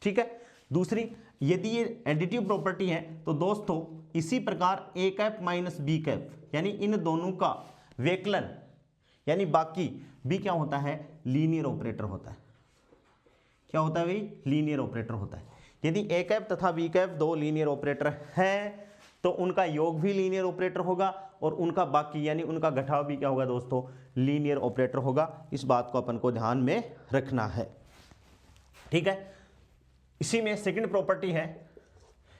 ठीक है। दूसरी, यदि ये एडिटिव प्रॉपर्टी है तो दोस्तों इसी प्रकार A cap minus b cap यानी इन दोनों का व्यकलन यानी बाकी बी क्या होता है, लीनियर ऑपरेटर होता है। क्या होता है भाई, लीनियर ऑपरेटर होता है। यदि ए कैप तथा बी कैप दो लीनियर ऑपरेटर हैं तो उनका योग भी लीनियर ऑपरेटर होगा और उनका बाकी यानी उनका घटाव भी क्या होगा दोस्तों, लीनियर ऑपरेटर होगा। इस बात को अपन को ध्यान में रखना है, ठीक है। इसी में सेकंड प्रॉपर्टी है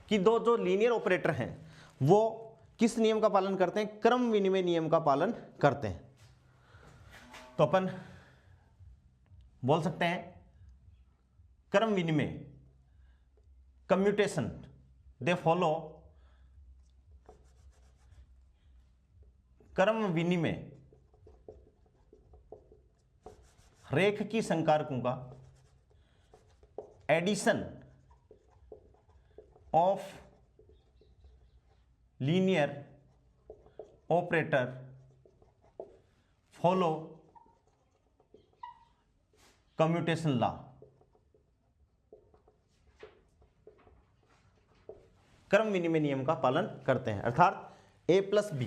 कि दो जो लीनियर ऑपरेटर हैं वो किस नियम का पालन करते हैं, क्रम विनिमय नियम का पालन करते हैं। तो अपन बोल सकते हैं क्रम विनिमय, कम्यूटेशन, दे फॉलो क्रम विनिमय रेखकी संकारकों का addition of linear operator follow commutation law. क्रम विनिमय नियम का पालन करते हैं, अर्थात a प्लस बी,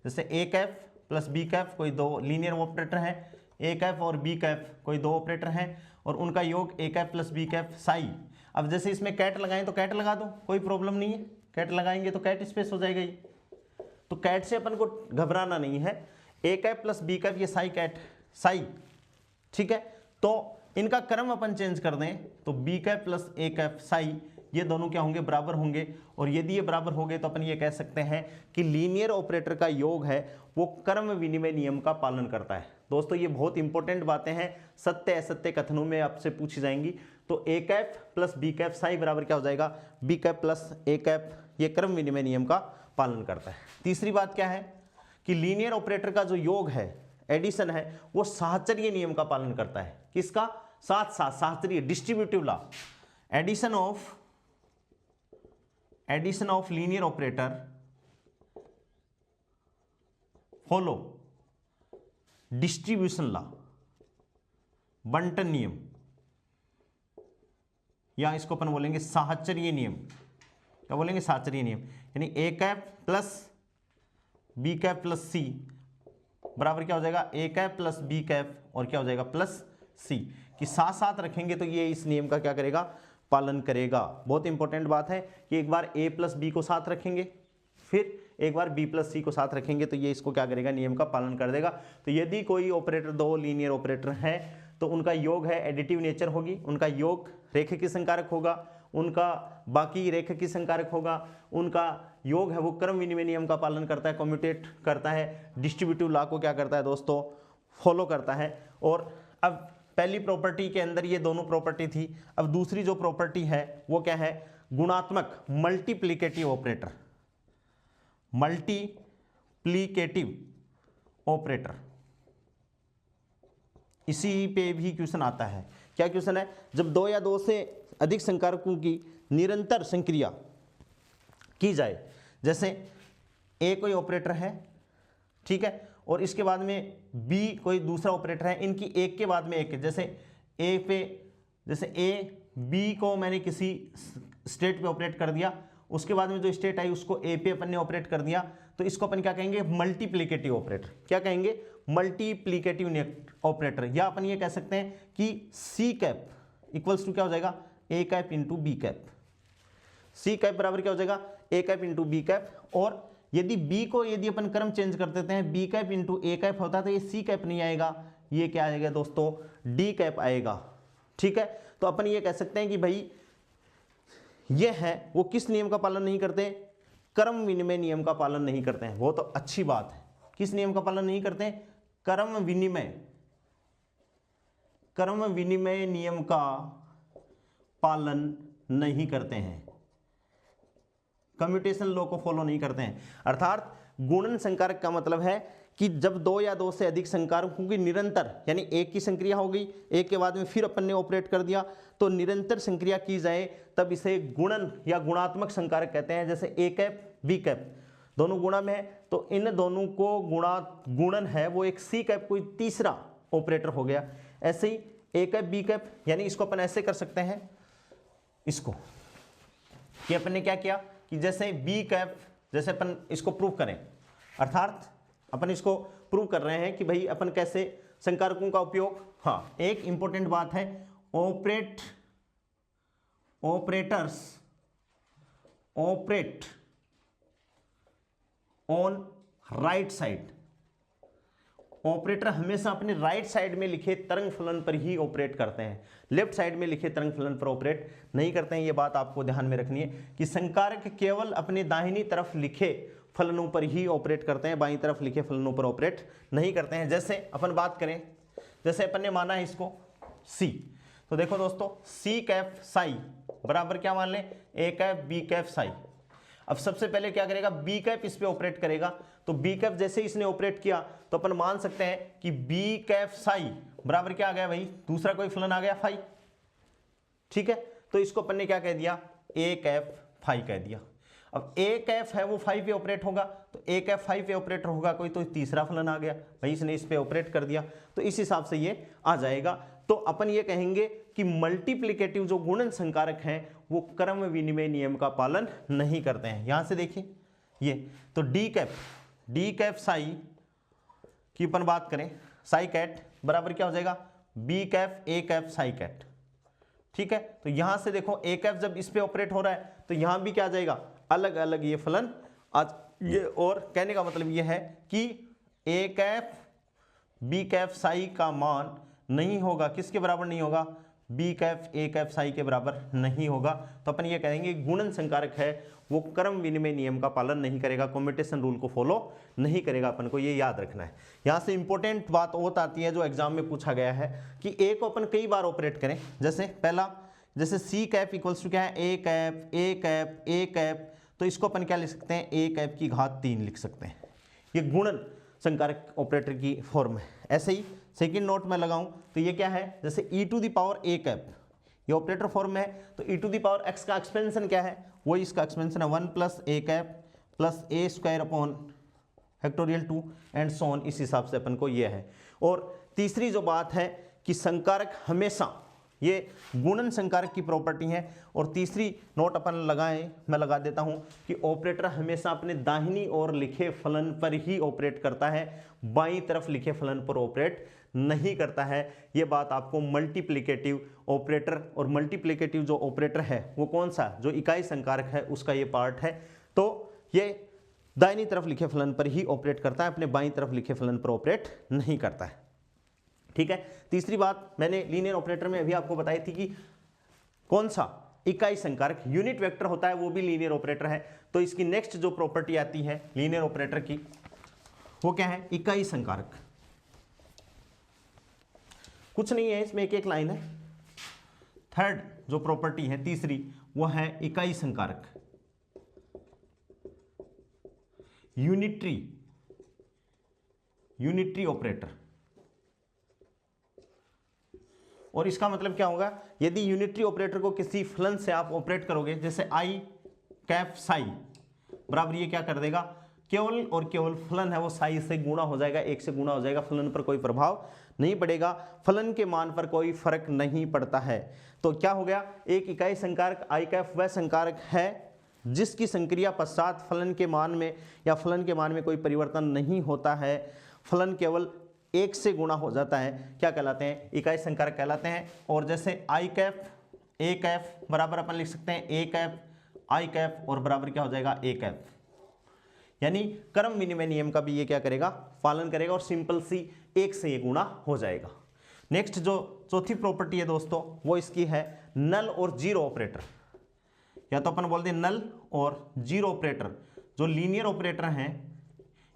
जैसे a cap plus b cap कोई दो लीनियर ऑपरेटर हैं, a कैफ और b कैफ कोई दो ऑपरेटर हैं और उनका योग a cap plus b Kaif Sai. अब जैसे इसमें कैट लगाएं तो कैट लगा दो, कोई प्रॉब्लम नहीं है, कैट लगाएंगे तो कैट स्पेस हो जाएगा ही, तो कैट से अपन को घबराना नहीं है। a cap plus b Kaif ये साई कैट साई, ठीक है। तो इनका क्रम अपन चेंज कर दें तो b Kaif plus a Kaif Sai ये दोनों क्या होंगे, बराबर होंगे। और यदि ये बराबर हो गए तो अपन ये कह सकते हैं कि लीनियर ऑपरेटर का योग है वो क्रम विनिमय नियम का पालन करता है। दोस्तों ये बहुत इंपॉर्टेंट बातें हैं, सत्य असत्य कथनों में आपसे पूछी जाएंगी। तो a cap plus b Kaif Sai बराबर क्या हो जाएगा, b Kaif plus a Kaif, ये क्रम विनिमय नियम का पालन करता है। तीसरी बात क्या है कि लीनियर ऑपरेटर का जो योग है, एडिशन है, वो साहचर्य नियम का पालन करता है। किसका, साथ साथ साहचर्य, distributive law. Addition of linear operator follow distribution law, बंटन नियम, या इसको अपन बोलेंगे साहचर्य नियम। क्या बोलेंगे, साहचर्य नियम। यानी a cap plus b cap plus c बराबर क्या हो जाएगा, a cap plus b cap और क्या हो जाएगा प्लस c, कि साथ साथ रखेंगे तो ये इस नियम का क्या करेगा, पालन करेगा। बहुत इंपॉर्टेंट बात है कि एक बार a प्लस बी को साथ रखेंगे, फिर एक बार b प्लस सी को साथ रखेंगे तो ये इसको क्या करेगा, नियम का पालन कर देगा। तो यदि कोई ऑपरेटर, दो लीनियर ऑपरेटर है तो उनका योग है एडिटिव नेचर होगी, उनका योग रेखकी संकारक होगा, उनका बाकी रेखकी संकारक होगा, उनका योग है वो क्रम विनिमय नियम का पालन करता है, कम्यूटेट करता है, डिस्ट्रीब्यूटिव लॉ को क्या करता है दोस्तों, फॉलो करता है। और अब पहली प्रॉपर्टी के अंदर ये दोनों प्रॉपर्टी थी, अब दूसरी जो प्रॉपर्टी है वो क्या है, गुणात्मक मल्टीप्लिकेटिव ऑपरेटर, मल्टीप्लिकेटिव ऑपरेटर। इसी पे भी क्वेश्चन आता है। क्या क्वेश्चन है, जब दो या दो से अधिक संकारकों की निरंतर संक्रिया की जाए, जैसे ए कोई ऑपरेटर है, ठीक है, और इसके बाद में बी कोई दूसरा ऑपरेटर है, इनकी एक के बाद में एक, जैसे ए पे, जैसे ए बी को मैंने किसी स्टेट पे ऑपरेट कर दिया, उसके बाद में जो स्टेट आई उसको ए पे अपन ने ऑपरेट कर दिया, तो इसको अपन क्या कहेंगे, मल्टीप्लिकेटिव ऑपरेटर। क्या कहेंगे, मल्टीप्लिकेटिव ऑपरेटर। या अपन ये कह सकते हैं कि सी कैप इक्वल्स टू क्या हो जाएगा, A cap into B cap. C cap बराबर क्या हो जाएगा, A cap into B cap. और यदि b को यदि अपन क्रम चेंज कर देते हैं, b cap into A cap होता है तो ये c कैप नहीं आएगा, ये क्या आएगा दोस्तों, d कैप आएगा, ठीक है। तो अपन ये कह सकते हैं कि भाई ये है वो किस नियम का पालन नहीं करते, क्रम विनिमय नियम का पालन नहीं करते हैं। वो तो अच्छी बात है, किस नियम का पालन नहीं करते हैं, क्रम विनिमय नियम का पालन नहीं करते हैं, कम्यूटेशन लॉ को फॉलो नहीं करते हैं। अर्थात गुणन संकारक का मतलब है कि जब दो या दो से अधिक संकारकों की निरंतर, यानी एक की संक्रिया हो गई, एक के बाद में फिर अपन ने ऑपरेट कर दिया, तो निरंतर संक्रिया की जाए तब इसे गुणन या गुणात्मक संकारक कहते हैं। जैसे ए कैप बी कैप दोनों गुणा में है, तो इन दोनों को गुणन है वो एक सी कैप कोई तीसरा ऑपरेटर हो गया। ऐसे ही ए कैप बी कैप, यानी इसको अपन ऐसे कर सकते हैं, इसको कि अपन ने क्या किया कि जैसे बी कैप, जैसे अपन इसको प्रूव करें, अर्थात अपन इसको प्रूव कर रहे हैं कि भाई अपन कैसे संकारकों का उपयोग, हाँ एक इंपॉर्टेंट बात है, operate on right side. Operator हमेशा अपने राइट साइड में लिखे तरंग फलन पर ही ऑपरेट करते हैं, लेफ्ट साइड में लिखे तरंग फलन पर ऑपरेट नहीं करते हैं। ये बात आपको ध्यान में रखनी है कि संकारक केवल अपने दाहिनी तरफ लिखे फलनों पर ही ऑपरेट करते हैं, बाईं तरफ लिखे फलनों पर ऑपरेट नहीं करते हैं। जैसे अपन बात करें, जैसे अपन ने माना है इसको C, तो देखो दोस्तों C कैफ साई बराबर क्या मान लें, A कैफ B कैफ साई। अब सबसे पहले क्या करेगा, B कैफ इस पे ऑपरेट करेगा, तो B कैफ जैसे इसने ऑपरेट किया तो अपन मान सकते हैं कि B कैफ साई बराबर क्या आ गया भाई, दूसरा कोई फलन आ गया फाई। ठीक है, तो इसको अपन ने क्या कह दिया, A कैफ फाई कह दिया। अब A कैफ है वो फाई पे ऑपरेट होगा, तो A कैफ फाई पे ऑपरेटर होगा कोई, तो तीसरा फलन आ गया भाई, इसने इस पे ऑपरेट कर दिया, तो इस हिसाब से ये आ जाएगा। तो अपन ये कहेंगे कि मल्टीप्लिकेटिव जो गुणन संकारक हैं वो क्रम विनिमय नियम का पालन नहीं करते हैं। यहां से देखिए ये, तो डी कैफ साई की अपन बात करें, साई कैट बराबर क्या हो जाएगा, बी कैफ ए कैफ साई कैट। ठीक है, तो यहां से देखो ए कैफ जब इस पे ऑपरेट हो रहा है तो यहां भी क्या आ जाएगा, अलग अलग ये फलन आज ये। और कहने का मतलब ये है कि ए कैफ बी कैफ साई का मान नहीं होगा, किसके बराबर नहीं होगा, बी कैफ ए कैफ साई के बराबर नहीं होगा। तो अपन ये कहेंगे गुणन संकारक है वो क्रम विनिमय नियम का पालन नहीं करेगा, कॉम्यूटेशन रूल को फॉलो नहीं करेगा, अपन को ये याद रखना है। यहाँ से इंपॉर्टेंट बात और आती है जो एग्जाम में पूछा गया है कि ए को अपन कई बार ऑपरेट करें। जैसे पहला, जैसे सी कैप इक्वल्स टू क्या है, ए कैप ए कैप ए कैप, तो इसको अपन क्या लिख सकते हैं, ए कैप की घात 3 लिख सकते हैं। ये गुणन संकारक ऑपरेटर की फॉर्म है। ऐसे ही सेकंड नोट में लगाऊं तो ये क्या है, जैसे e to the power a cap, ये ऑपरेटर फॉर्म में है, तो e to the power x का एक्सपेंशन क्या है, वही इसका एक्सपेंशन है 1 plus a cap plus a square upon factorial 2 and so on. इस हिसाब से अपन को ये है। और तीसरी जो बात है कि संकारक हमेशा, ये गुणन संकारक की प्रॉपर्टी है। और तीसरी नोट अपन लगाएं, मैं लगा देता हूं कि ऑपरेटर हमेशा अपने दाहिनी ओर लिखे फलन पर ही ऑपरेट करता है, बाईं तरफ लिखे फलन पर ऑपरेट नहीं करता है। ये बात आपको मल्टीप्लिकेटिव ऑपरेटर, और मल्टीप्लिकेटिव जो ऑपरेटर है वो कौन सा, जो इकाई संकारक है उसका ये पार्ट है। तो ये दाहिनी तरफ लिखे फलन पर ही ऑपरेट करता है, अपने बाईं तरफ लिखे फलन पर ऑपरेट नहीं करता है। ठीक है, तीसरी बात मैंने लीनियर ऑपरेटर में अभी आपको बताई थी कि कौन सा इकाई संकारक, यूनिट वेक्टर होता है वो भी लीनियर ऑपरेटर है। तो इसकी नेक्स्ट जो प्रॉपर्टी आती है लीनियर ऑपरेटर की वो क्या है, इकाई संकारक। कुछ नहीं है इसमें, एक एक लाइन है। थर्ड जो प्रॉपर्टी है तीसरी वो है इकाई संकारक, यूनिटरी ऑपरेटर। और इसका मतलब क्या होगा, यदि यूनिटरी ऑपरेटर को किसी फलन से आप ऑपरेट करोगे, जैसे आई कैप साई बराबर ये क्या कर देगा, केवल और केवल फलन है वो साई से गुणा हो जाएगा, एक से गुणा हो जाएगा, फलन पर कोई प्रभाव नहीं पड़ेगा, फलन के मान पर कोई फर्क नहीं पड़ता है। तो क्या हो गया, एक इकाई संकारक आई कैप वह संकारक है जिसकी संक्रिया पश्चात फलन के मान में या फलन के मान में कोई परिवर्तन नहीं होता है, फलन केवल एक से गुणा हो जाता है, क्या कहलाते हैं, इकाई संकारक कहलाते हैं। और जैसे आई कैप ए कैप बराबर अपन लिख सकते हैं ए कैप आई कैप, और बराबर क्या हो जाएगा ए कैप, यानी क्रम विनिमय नियम का भी ये क्या करेगा, पालन करेगा, और सिंपल सी एक से ये गुणा हो जाएगा। नेक्स्ट जो चौथी प्रॉपर्टी है दोस्तों वो इसकी है नल और जीरो ऑपरेटर, या तो अपन बोल दें नल और जीरो ऑपरेटर। जो लीनियर ऑपरेटर हैं,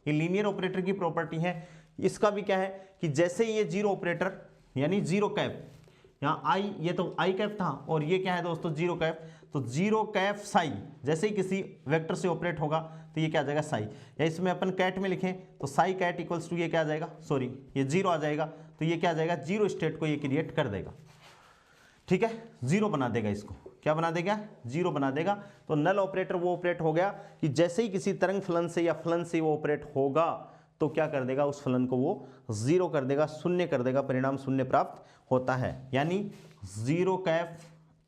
ये लीनियर ऑपरेटर की प्रॉपर्टी है। इसका भी क्या है कि जैसे ये जीरो ऑपरेटर यानी जीरो कैप, यहाँ आई, ये तो आई कैप था और ये क्या है दोस्तों जीरो कैप, तो जीरो कैप साई जैसे ही किसी वेक्टर से ऑपरेट होगा तो ये क्या आ जाएगा साई, या इसमें अपन कैट में लिखें तो साई कैट इक्वल्स टू ये क्या आ जाएगा, सॉरी ये जीरो आ जाएगा, तो ये क्या आ जाएगा, जीरो स्टेट को ये क्रिएट कर देगा। ठीक है, जीरो बना देगा, इसको क्या बना देगा, जीरो बना देगा। तो नल ऑपरेटर वो ऑपरेट हो गया कि जैसे ही किसी तरंग फलन से या फलन से वो ऑपरेट होगा तो क्या कर देगा, उस फलन को वो जीरो कर देगा, शून्य कर देगा, परिणाम शून्य प्राप्त होता है। यानी जीरो कैप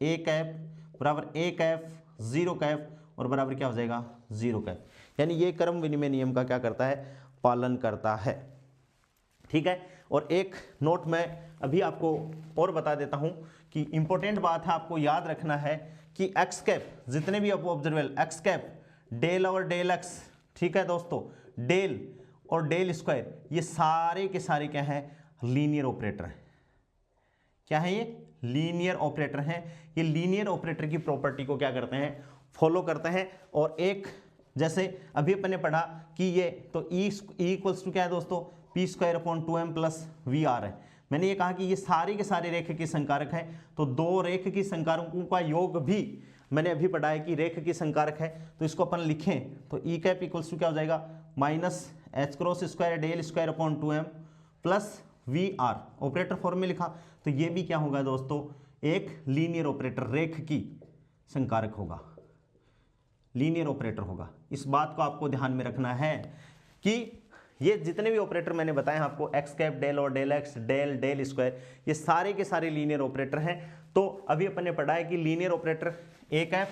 ए कैप बराबर ए कैप जीरो कैप और बराबर क्या हो जाएगा, जीरो कैप। यानी ये क्रम विनिमय नियम का क्या करता है, पालन करता है। ठीक है, और एक नोट मैं अभी आपको और बता देता हूं कि इंपॉर्टेंट बात है, आपको याद रखना है कि एक्स कैप, जितने भी आप ऑब्जर्वेबल एक्स कैप डेल और डेल एक्स, ठीक है दोस्तों, डेल और डेल स्क्वायर, ये सारे के सारे क्या है, लीनियर ऑपरेटर है। क्या है ये, लीनियर ऑपरेटर हैं। ये लीनियर ऑपरेटर की प्रॉपर्टी को क्या करते हैं, फॉलो करते हैं। और एक जैसे अभी अपन ने पढ़ा कि ये तो ई इक्वल्स टू क्या है दोस्तों, p square upon 2m plus v r है। मैंने ये कहा कि ये सारे के सारे रेख की संकारक है, तो दो रेख की संकारकों का योग भी मैंने अभी पढ़ा है कि रेख की संकारक है, तो इसको अपन लिखें तो ई कैप इक्वल्स टू क्या हो जाएगा, minus h cross square del square upon 2m plus v r. Operator form में लिखा, तो ये भी क्या होगा दोस्तों, एक लीनियर ऑपरेटर, रेख की संकारक होगा, लीनियर ऑपरेटर होगा। इस बात को आपको ध्यान में रखना है कि ये जितने भी ऑपरेटर मैंने बताए आपको, एक्स कैप, डेल और del x, del del square, ये सारे के सारे लीनियर ऑपरेटर हैं। तो अभी अपन ने पढ़ा है कि लीनियर ऑपरेटर ए कैप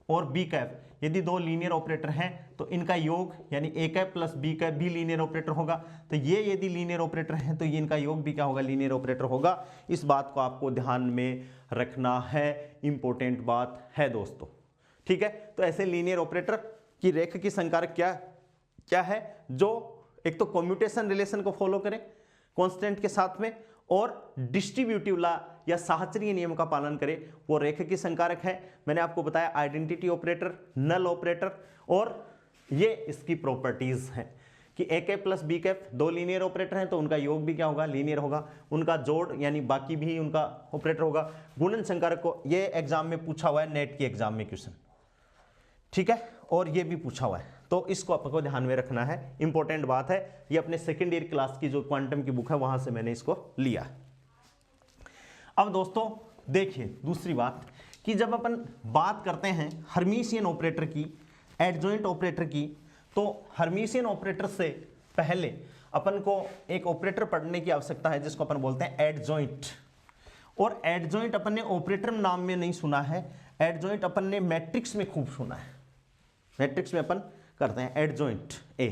और बी कैप, यदि दो लीनियर ऑपरेटर हैं तो इनका योग यानी A cap plus B cap भी लीनियर ऑपरेटर होगा। तो ये यदि लीनियर ऑपरेटर हैं तो ये इनका योग भी क्या होगा, लीनियर ऑपरेटर होगा। इस बात को आपको ध्यान में रखना है, इंपॉर्टेंट बात है दोस्तों, ठीक है। तो ऐसे लीनियर ऑपरेटर की रेख की संकारक क्या है, जो एक तो कम्यूटेशन रिलेशन को फॉलो करे कांस्टेंट के साथ में, और डिस्ट्रीब्यूटिव लॉ या साहचर्य नियम का पालन करे, वो रेख की संकारक है। मैंने आपको बताया आइडेंटिटी ऑपरेटर, नल ऑपरेटर, और ये इसकी प्रॉपर्टीज हैं कि A cap plus B cap दो लीनियर ऑपरेटर हैं तो उनका योग भी क्या होगा, लीनियर होगा। उनका जोड़ यानी बाकी भी उनका ऑपरेटर होगा। गुणन संकारक को ये एग्जाम में पूछा हुआ है, नेट की एग्जाम में क्वेश्चन, ठीक है, और ये भी पूछा हुआ है, तो इसको आपको ध्यान में रखना है, इंपॉर्टेंट बात है। ये अपने सेकेंड ईयर क्लास की जो क्वांटम की बुक है वहां से मैंने इसको लिया। अब दोस्तों देखिए दूसरी बात कि जब अपन बात करते हैं हर्मिशियन ऑपरेटर की, एडजॉइंट ऑपरेटर की, तो हर्मिशियन ऑपरेटर से पहले अपन को एक ऑपरेटर पढ़ने की आवश्यकता है जिसको अपन बोलते हैं एडजॉइंट। और एडजॉइंट अपन ने ऑपरेटर नाम में नहीं सुना है, एडजॉइंट अपन ने मैट्रिक्स में खूब सुना है। मैट्रिक्स में अपन करते हैं एडजॉइंट ए।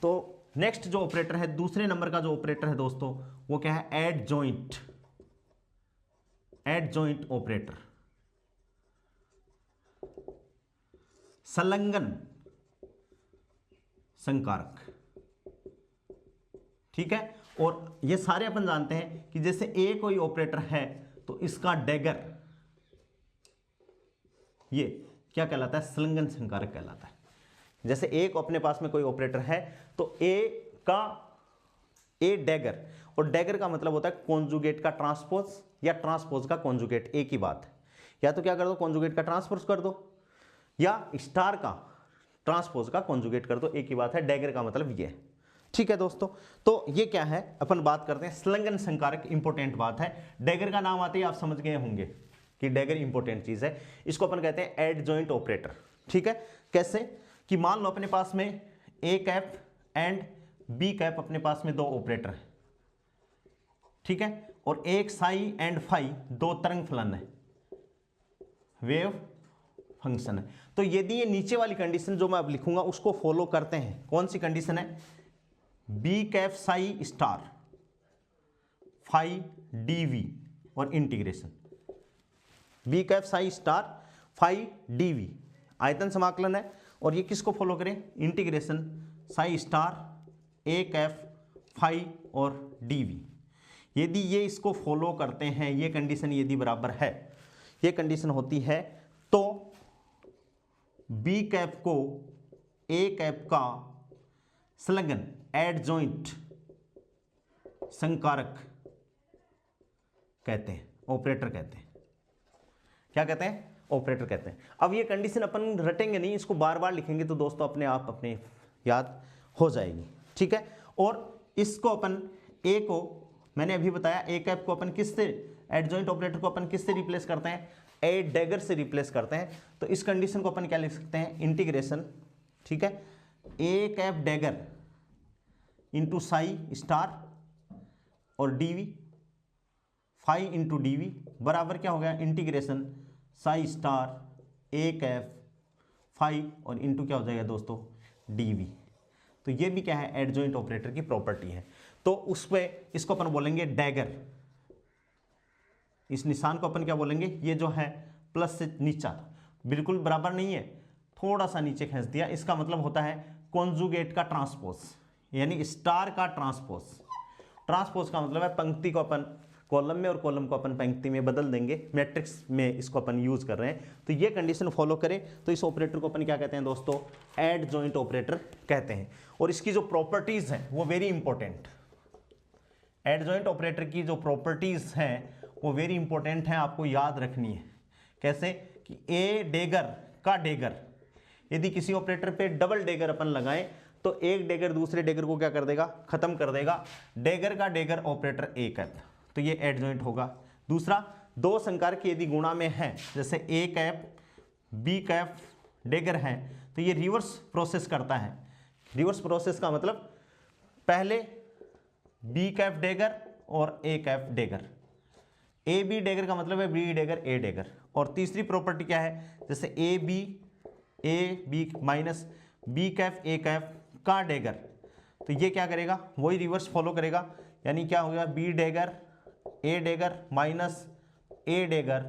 तो नेक्स्ट जो ऑपरेटर है, दूसरे नंबर का जो ऑपरेटर है दोस्तों, वो क्या है, एडजॉइंट। एडजॉइंट ऑपरेटर संलग्न संकारक, ठीक है। और ये सारे अपन जानते हैं कि जैसे ए कोई ऑपरेटर है तो इसका डैगर ये क्या कहलाता है, संलग्न संकारक कहलाता है। जैसे ए को अपने पास में कोई ऑपरेटर है तो ए डैगर, और डैगर का मतलब होता है कॉन्जुगेट का ट्रांसपोज या ट्रांसपोज का कॉन्जुगेट, एक ही बात है। या तो क्या कर दो, कॉन्जुगेट का ट्रांसपोज कर दो, या स्टार का ट्रांसपोज का कॉन्जुगेट कर दो, एक ही बात है। डैगर का मतलब ये है, ठीक है दोस्तों। तो ये क्या है, अपन बात करते हैं संलग्न संकारक, इंपॉर्टेंट बात है। डैगर का नाम आते ही आप समझ गए होंगे कि डैगर इंपॉर्टेंट चीज है। इसको अपन कहते हैं एडजॉइंट ऑपरेटर, ठीक है। कैसे कि मान लो अपने पास में A cap and B cap, अपने पास में दो ऑपरेटर है, ठीक है, और एक साई एंड फाई दो तरंग फलन है, वेव फंक्शन है। तो यदि ये नीचे वाली कंडीशन जो मैं अब लिखूंगा उसको फॉलो करते हैं, कौन सी कंडीशन है, B cap psi star phi DV और integration, B cap psi star phi DV आयतन समाकलन है, और ये किसको फॉलो करें, integration psi star A cap phi और डीवी। यदि ये इसको फॉलो करते हैं, ये कंडीशन यदि बराबर है, ये कंडीशन होती है, तो बी कैप को ए कैप का संलग्न एडजॉइंट संकारक कहते हैं, ऑपरेटर कहते हैं। क्या कहते हैं, ऑपरेटर कहते हैं। अब ये कंडीशन अपन रटेंगे नहीं, इसको बार बार लिखेंगे तो दोस्तों अपने आप अपने याद हो जाएगी, ठीक है। और इसको अपन ए को मैंने अभी बताया, ए कैप को अपन किससे, एडजॉइंट ऑपरेटर को अपन किससे रिप्लेस करते हैं, ए डैगर से रिप्लेस करते हैं। तो इस कंडीशन को अपन क्या लिख सकते हैं, इंटीग्रेशन, ठीक है, ए cap dagger into psi star और डीवी फाई इंटू डीवी बराबर क्या हो गया, integration psi star A cap phi और इंटू क्या हो जाएगा दोस्तों, डीवी। तो ये भी क्या है, एडजॉइंट ऑपरेटर की प्रॉपर्टी है। तो उस पे इसको अपन बोलेंगे डैगर, इस निशान को अपन क्या बोलेंगे, ये जो है प्लस से नीचा, बिल्कुल बराबर नहीं है, थोड़ा सा नीचे खींच दिया, इसका मतलब होता है कॉन्जुगेट का ट्रांसपोज, यानी स्टार का ट्रांसपोज। ट्रांसपोज का मतलब है पंक्ति को अपन कॉलम में और कॉलम को अपन पंक्ति में बदल देंगे, मैट्रिक्स में इसको अपन यूज कर रहे हैं। तो ये कंडीशन फॉलो करें तो इस ऑपरेटर को अपन क्या कहते हैं दोस्तों, एडजॉइंट ऑपरेटर कहते हैं। और इसकी जो प्रॉपर्टीज हैं वो वेरी इंपॉर्टेंट, एडजॉइंट ऑपरेटर की जो प्रॉपर्टीज हैं वो वेरी इंपॉर्टेंट हैं, आपको याद रखनी है। कैसे कि ए डेगर का डेगर, यदि किसी ऑपरेटर पे डबल डेगर अपन लगाएं तो एक डेगर दूसरे डेगर को क्या कर देगा, खत्म कर देगा। डेगर का डेगर ऑपरेटर ए कैप, तो ये एडजॉइंट होगा। दूसरा, दो संकारक यदि गुणा में है, जैसे ए कैप बी कैप डेगर है, तो ये रिवर्स प्रोसेस करता है। रिवर्स प्रोसेस का मतलब पहले बी कैप डेगर और ए कैप डेगर, ए बी डेगर का मतलब है बी डेगर ए डेगर। और तीसरी प्रॉपर्टी क्या है, जैसे a b minus b cap A cap का डेगर, तो ये क्या करेगा, वही रिवर्स फॉलो करेगा। यानी क्या होगा, बी डेगर ए डेगर माइनस ए डेगर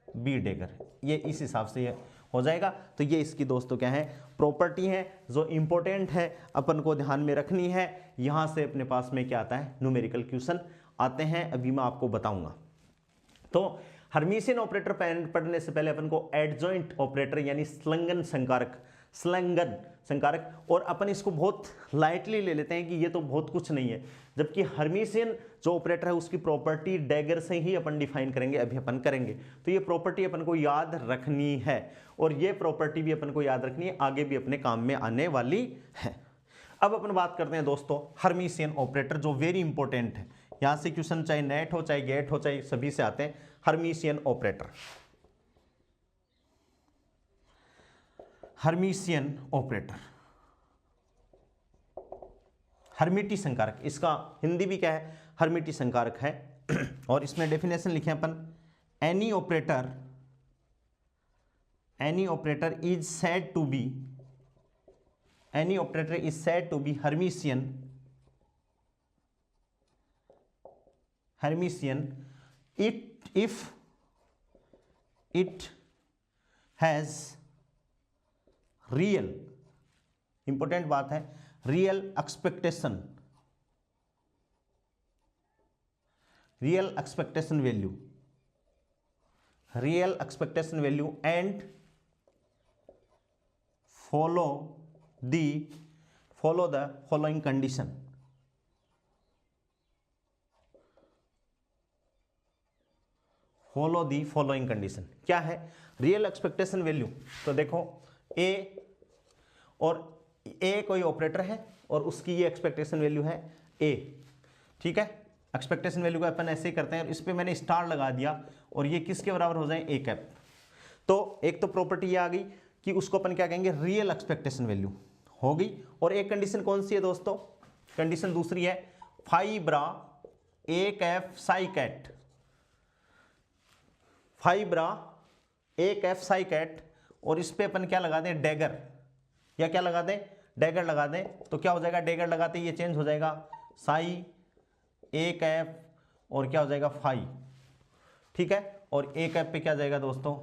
बी डेगर, ये इस हिसाब से ये हो जाएगा। तो ये इसकी दोस्तों क्या है, प्रॉपर्टी है जो इंपॉर्टेंट है, अपन को ध्यान में रखनी है। यहां से अपने पास में क्या आता है, न्यूमेरिकल क्वेश्चन आते हैं, अभी मैं आपको बताऊंगा। तो हर्मिशियन ऑपरेटर पढ़ने से पहले अपन को एडजॉइंट ऑपरेटर यानी संलग्न संकारक, और अपन इसको बहुत लाइटली ले लेते हैं कि ये तो बहुत कुछ नहीं है, जबकि हर्मिशियन जो ऑपरेटर है उसकी प्रॉपर्टी डैगर से ही अपन डिफाइन करेंगे, अभी अपन करेंगे। तो ये प्रॉपर्टी अपन को याद रखनी है, और ये प्रॉपर्टी भी अपन को याद रखनी है, आगे भी अपने काम में आने वाली है। अब अपन बात करते हैं दोस्तों हर्मिशियन ऑपरेटर, जो वेरी इंपॉर्टेंट है। यहां से क्वेश्चन चाहे नेट हो चाहे गेट हो चाहे सभी से आते हैं। हर्मिशियन ऑपरेटर, हर्मिशियन ऑपरेटर, हर्मिटी संकारक, इसका हिंदी भी क्या है, हर्मिटी संकारक है। और इसमें डेफिनेशन लिखे अपन, any operator is said to be, any operator is said to be Hermitian if it has real, important बात है, real expectation value and follow the following condition, follow the following condition. क्या है real expectation value, तो देखो ए कोई operator है और उसकी ये एक्सपेक्टेशन वैल्यू है ए, ठीक है। एक्सपेक्टेशन वैल्यू को अपन ऐसे ही करते हैं, इस पे मैंने स्टार लगा दिया और ये किसके बराबर हो जाए, ए कैप। तो एक तो प्रॉपर्टी ये आ गई कि उसको अपन क्या कहेंगे, रियल एक्सपेक्टेशन वैल्यू हो गई। और एक कंडीशन कौन सी है दोस्तों, कंडीशन दूसरी है phi bra A cap psi ket, phi bra A cap psi cat, और इस पे अपन क्या लगा दें, डेगर, या क्या लगा दें, डेगर लगा दें। तो क्या हो जाएगा, डेगर लगाते ही ये चेंज हो जाएगा साई ए कैप और क्या हो जाएगा फाई, ठीक है। और ए कैप पे क्या जाएगा दोस्तों,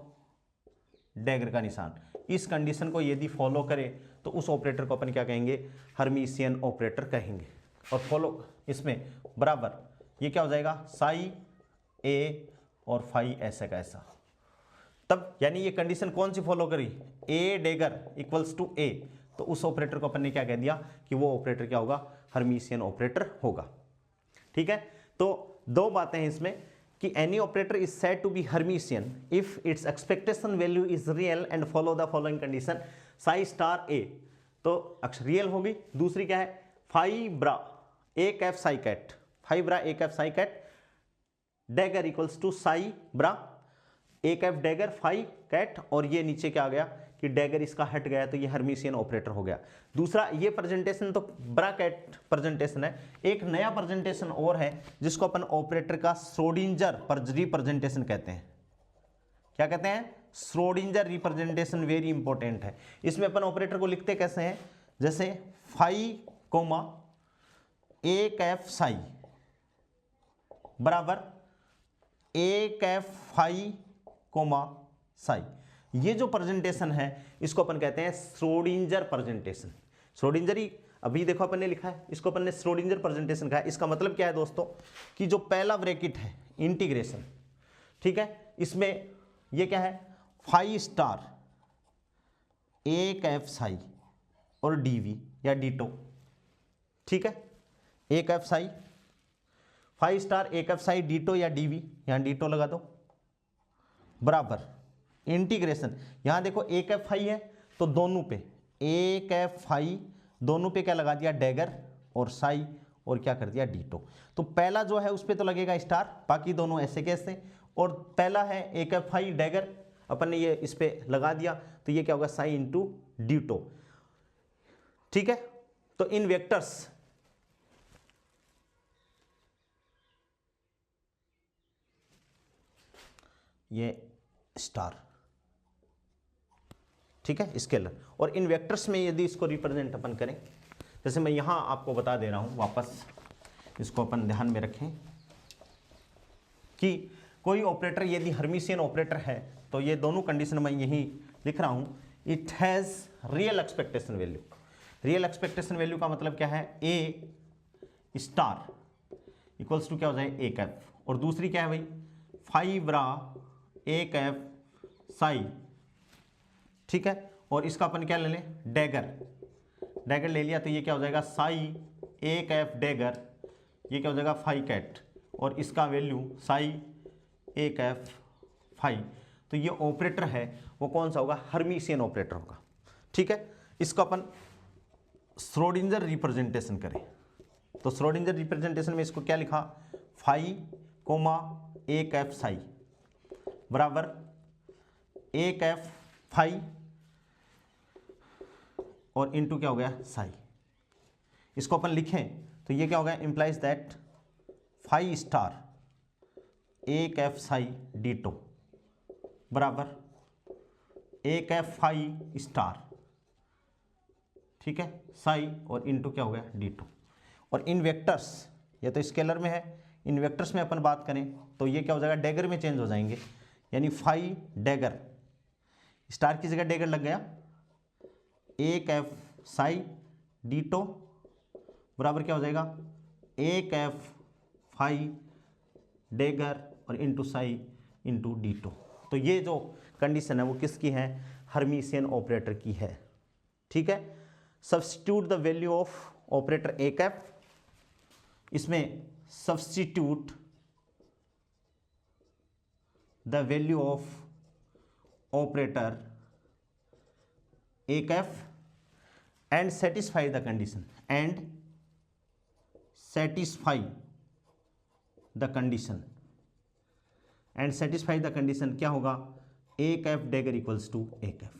डेगर का निशान। इस कंडीशन को यदि फॉलो करे तो उस ऑपरेटर को अपन क्या कहेंगे, हर्मिशियन ऑपरेटर कहेंगे। और फॉलो इसमें बराबर ये क्या हो जाएगा, साई ए और फाई ऐसा का ऐसा। तब यानी ये कंडीशन कौन सी फॉलो करी, ए डेगर इक्वल्स टू ए, तो उस ऑपरेटर को अपन ने क्या कह दिया कि वो ऑपरेटर क्या होगा, हर्मिशियन ऑपरेटर होगा, ठीक है। तो दो बातें हैं इसमें कि any operator is said to be Hermitian if its expectation value is real and follow the following condition, psi star A, तो अक्ष रियल होगी। दूसरी क्या है, phi bra A cap psi ket, phi bra A cap psi ket dagger equals to psi bra A cap dagger phi ket, और ये नीचे क्या आ गया कि डेगर इसका हट गया, तो ये हर्मिशियन ऑपरेटर हो गया। दूसरा ये प्रेजेंटेशन तो ब्रैकेट प्रेजेंटेशन है, एक नया प्रेजेंटेशन और है जिसको अपन ऑपरेटर का श्रोडिंजर रिप्रेजेंटेशन कहते हैं। क्या कहते हैं, श्रोडिंजर रिप्रेजेंटेशन, वेरी इंपॉर्टेंट है। इसमें अपन ऑपरेटर को लिखते कैसे हैं, जैसे phi comma a cap Sai बराबर ए कैप फाई कोमा साई। ये जो प्रेजेंटेशन है इसको अपन कहते हैं श्रोडिंजर प्रेजेंटेशन। श्रोडिंजर अभी देखो अपन ने लिखा है, इसको अपन ने श्रोडिंगर प्रेजेंटेशन कहा है। इसका मतलब क्या है दोस्तों कि जो पहला ब्रैकेट है इंटीग्रेशन, ठीक है, इसमें ये क्या है 5 स्टार एक एफ साई और डीवी या डीटो, ठीक है, एक एफ साई 5 स्टार एक एफ साई डीटो या डीवी, यहां डीटो लगा दो, बराबर इंटीग्रेशन, यहां देखो एक एफ आई है तो दोनों पे एक एफ आई, दोनों पे क्या लगा दिया डैगर और साई, और क्या कर दिया डीटो। तो पहला जो है उस पर तो लगेगा स्टार, बाकी दोनों ऐसे कैसे, और पहला है एक एफ आई डैगर, अपन ने ये इस पे लगा दिया, तो ये क्या होगा साई इंटू डीटो, ठीक है। तो इन वेक्टर्स ये स्टार, ठीक है, स्केलर, और इन वेक्टर्स में यदि इसको रिप्रेजेंट अपन करें, जैसे मैं यहां आपको बता दे रहा हूं, वापस इसको अपन ध्यान में रखें कि कोई ऑपरेटर यदि हर्मिशियन ऑपरेटर है तो ये दोनों कंडीशन मैं यही लिख रहा हूं, it has real expectation value. Real expectation value का मतलब क्या है, ए स्टार इक्वल्स टू क्या हो जाए एक एफ, और दूसरी क्या है भाई 5 ब्रा एक एफ साई, ठीक है, और इसका अपन क्या ले लें डैगर, डैगर ले लिया तो ये क्या हो जाएगा साई एक एफ डैगर, ये क्या हो जाएगा 5 कैट, और इसका वैल्यू साई एक एफ 5। तो ये ऑपरेटर है वो कौन सा होगा, हर्मिशियन ऑपरेटर होगा, ठीक है। इसको अपन श्रोडिंगर रिप्रेजेंटेशन करें तो श्रोडिंगर रिप्रेजेंटेशन में इसको क्या लिखा 5 कोमा एक एफ साई बराबर एक एफ 5 और इनटू क्या हो गया साई। इसको अपन लिखें तो ये क्या हो गया इंप्लाइज दैट 5 स्टार एक एफ साई डीटो बराबर एक एफ 5 स्टार, ठीक है, साई और इनटू क्या हो गया डीटो। और इन वेक्टर्स, ये तो स्केलर में है, इन वेक्टर्स में अपन बात करें तो ये क्या हो जाएगा डैगर में चेंज हो जाएंगे, यानी 5 डैगर, स्टार की जगह डैगर लग गया, एक एफ साई डीटो बराबर क्या हो जाएगा एक एफ 5 डैगर और इंटू साई इंटू डीटो। तो ये जो कंडीशन है वो किसकी है, हर्मिशियन ऑपरेटर की है, ठीक है। Substitute the value of operator एक एफ, इसमें substitute the value of operator एक F and satisfy the condition, and satisfy the condition, and satisfy the condition क्या होगा एक एफ डैगर इक्वल्स टू एक एफ,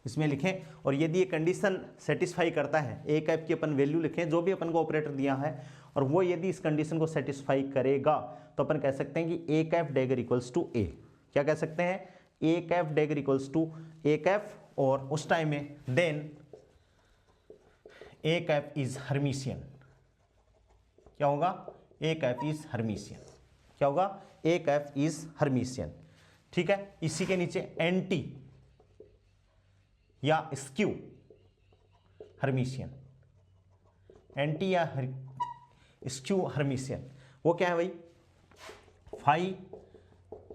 इसमें लिखें। और यदि ये कंडीशन सेटिस्फाई करता है, एक एफ की अपन वैल्यू लिखें जो भी अपन को ऑपरेटर दिया है, और वो यदि इस कंडीशन को सेटिस्फाई करेगा तो अपन कह सकते हैं कि एक एफ डैगर इक्वल्स टू ए, क्या कह सकते हैं एक एफ डैगर इक्वल्स टू एक एफ, और उस टाइम में देन एक एफ इज हर्मिशियन, क्या होगा एक एफ इज हर्मिशियन, क्या होगा एक एफ इज हर्मिशियन, ठीक है। इसी के नीचे एंटी या स्क्यू हर्मिशियन, एंटी या स्क्यू हर्मिशियन वो क्या है भाई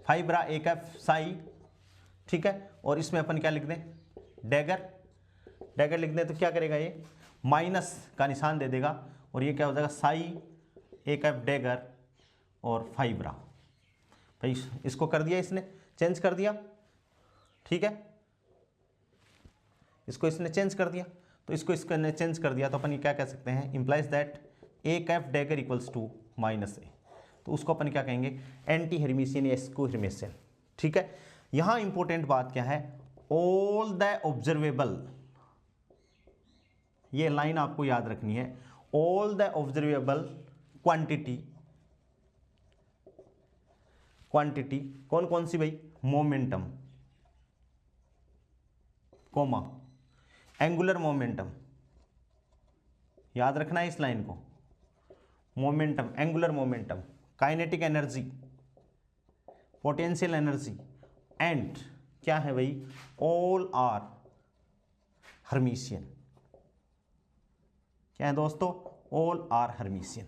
5 ब्रा एक एफ साई, ठीक है, और इसमें अपन क्या लिख दें डैगर, डैगर लिख दें तो क्या करेगा ये माइनस का निशान दे देगा, और ये क्या हो जाएगा साई एक एफ डैगर और 5 ब्रा, भाई इसको कर दिया इसने चेंज कर दिया, ठीक है, इसको इसने चेंज कर दिया, तो इसको इसने चेंज कर दिया, तो अपन ये क्या कह सकते हैं इंप्लाइज दैट एक F dagger equals to minus A, तो उसको अपन क्या कहेंगे एंटी हर्मिशियन या स्क्यू हर्मिशियन, ठीक है। यहां इंपॉर्टेंट बात क्या है ऑल द ऑब्जर्वेबल, ये लाइन आपको याद रखनी है, all the observable quantity, quantity कौन कौन सी भाई मोमेंटम कोमा एंगुलर मोमेंटम, याद रखना है इस लाइन को, momentum angular momentum kinetic energy potential energy and क्या है भाई ऑल आर हर्मिशियन, क्या है दोस्तों, ऑल आर हर्मिशियन।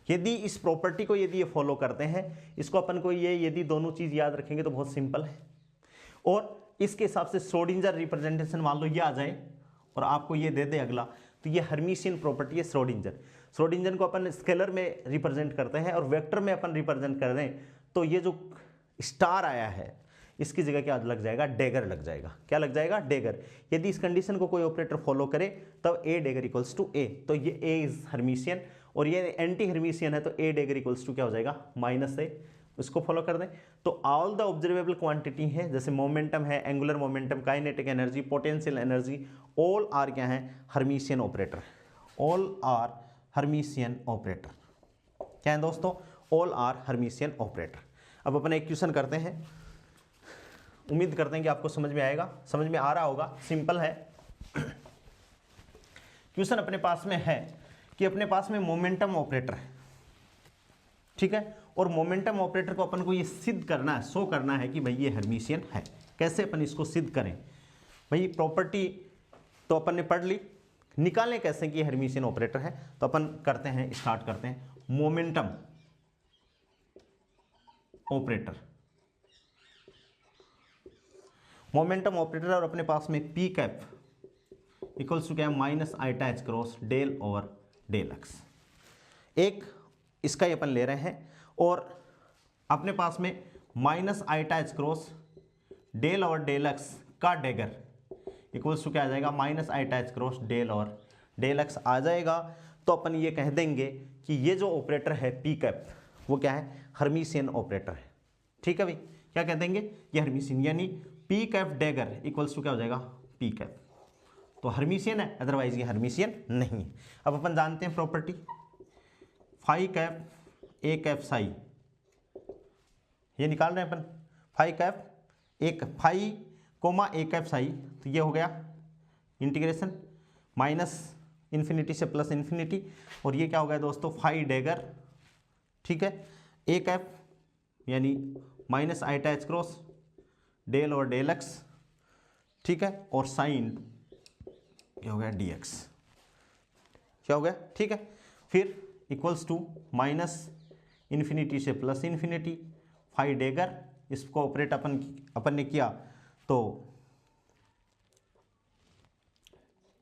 यदि इस प्रॉपर्टी को यदि ये फॉलो करते हैं, इसको अपन को ये यदि दोनों चीज याद रखेंगे तो बहुत सिंपल है। और इसके हिसाब से श्रोडिंगर रिप्रेजेंटेशन मान लो ये आ जाए और आपको ये दे दे अगला, तो ये हर्मिशियन प्रॉपर्टी है श्रोडिंगर। श्रोडिंगर को अपन स्केलर में रिप्रेजेंट करते हैं और वेक्टर में अपन रिप्रेजेंट कर दें, तो ये जो स्टार आया है इसकी जगह क्या लग जाएगा, डेगर लग जाएगा। क्या लग जाएगा, डेगर। यदि इस कंडीशन को कोई ऑपरेटर फॉलो करे तब ए डेगर इक्वल्स टू ए, तो ये ए इज हर्मिशियन और ये एंटी हर्मिशियन है, तो ए डेगर इक्वल्स टू क्या हो जाएगा, माइनस ए। इसको फॉलो कर दें तो ऑल द ऑब्जर्वेबल क्वांटिटी है, जैसे मोमेंटम है, angular momentum, kinetic energy, potential energy, all are क्या है, Hermitian operator. All are Hermitian operator. क्या है दोस्तों, ऑल आर हर्मिशियन ऑपरेटर। अब अपन एक क्वेश्चन करते हैं, उम्मीद करते हैं कि आपको समझ में आएगा, समझ में आ रहा होगा, सिंपल है। क्वेश्चन अपने पास में है कि अपने पास में मोमेंटम ऑपरेटर है, ठीक है, और मोमेंटम ऑपरेटर को अपन को ये सिद्ध करना है, शो करना है कि भाई ये हर्मिशियन है। कैसे अपन इसको सिद्ध करें, भाई प्रॉपर्टी तो अपन ने पढ़ ली, निकालें कैसे कि ये हर्मिशियन ऑपरेटर है। तो अपन करते हैं, स्टार्ट करते हैं, मोमेंटम ऑपरेटर। मोमेंटम ऑपरेटर और अपने पास में पी कैप इक्वल्स टू क्या है, minus iota H cross del over del x. एक इसका ही अपन ले रहे हैं और अपने पास में minus iota H cross del over del X का डेगर इक्वल्स टू क्या आ जाएगा, minus iota H cross del over del X आ जाएगा। तो अपन ये कह देंगे कि ये जो ऑपरेटर है पी कैप वो क्या है, हर्मिशियन ऑपरेटर है। ठीक है भाई, क्या कह देंगे, ये हर्मिशियन, यानी p cap dagger equals to क्या हो जाएगा, पी कैप। तो हर्मिशियन है, अदरवाइज ये हर्मिशियन नहीं है। अब अपन जानते हैं प्रॉपर्टी, फाई कैप ए कैप साई, ये निकाल रहे हैं अपन, फाई कैप एक phi comma a cap psi, तो ये हो गया इंटीग्रेशन माइनस इन्फिनिटी से प्लस इन्फिनिटी, और ये क्या हो गया दोस्तों, फाई डेगर, ठीक है, ए कैप यानी minus iota H cross del और डेल एक्स, ठीक है, और साइन क्या हो गया, डी एक्स, क्या हो गया, ठीक है। फिर इक्वल्स टू माइनस इन्फिनिटी से प्लस इन्फिनिटी, फाई डेगर, इसको ऑपरेट अपन ने किया तो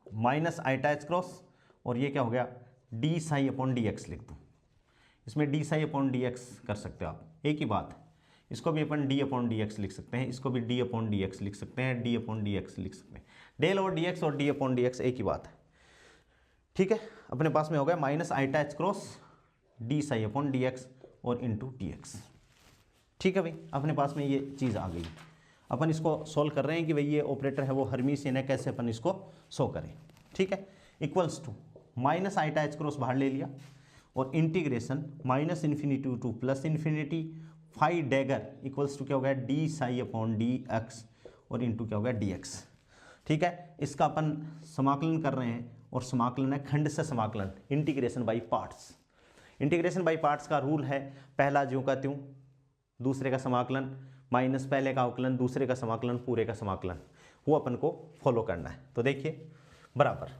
माइनस आइटा एच क्रॉस, और ये क्या हो गया, D psi upon D x लिख दो। इसमें D psi upon D x कर सकते हो आप, एक ही बात है। इसको भी अपन डी अपॉन डी एक्स लिख सकते हैं, इसको भी डी अपॉन डी एक्स लिख सकते हैं, डी अपॉन डी एक्स लिख सकते हैं। डेल और डी एक्स और डी अपॉन डी एक्स एक ही बात है, ठीक है। अपने पास में हो गया minus iota H cross d psi upon D x और इंटू डी एक्स, ठीक है भाई। अपने पास में ये चीज़ आ गई, अपन इसको सोल्व कर रहे हैं कि भाई ये ऑपरेटर है वो हर्मिशियन है, कैसे अपन इसको शो करें, ठीक है। Equals to minus iota H cross बाहर ले लिया और integration minus infinity to plus infinity, phi dagger equals to क्या हो गया, D psi upon D x और इंटू क्या हो गया, डी एक्स, ठीक है। इसका अपन समाकलन कर रहे हैं और समाकलन है खंड से समाकलन, integration by parts. Integration by parts का रूल है, पहला ज्यों का त्यों, दूसरे का समाकलन माइनस पहले का अवकलन, दूसरे का समाकलन, पूरे का समाकलन, वो अपन को फॉलो करना है। तो देखिए बराबर,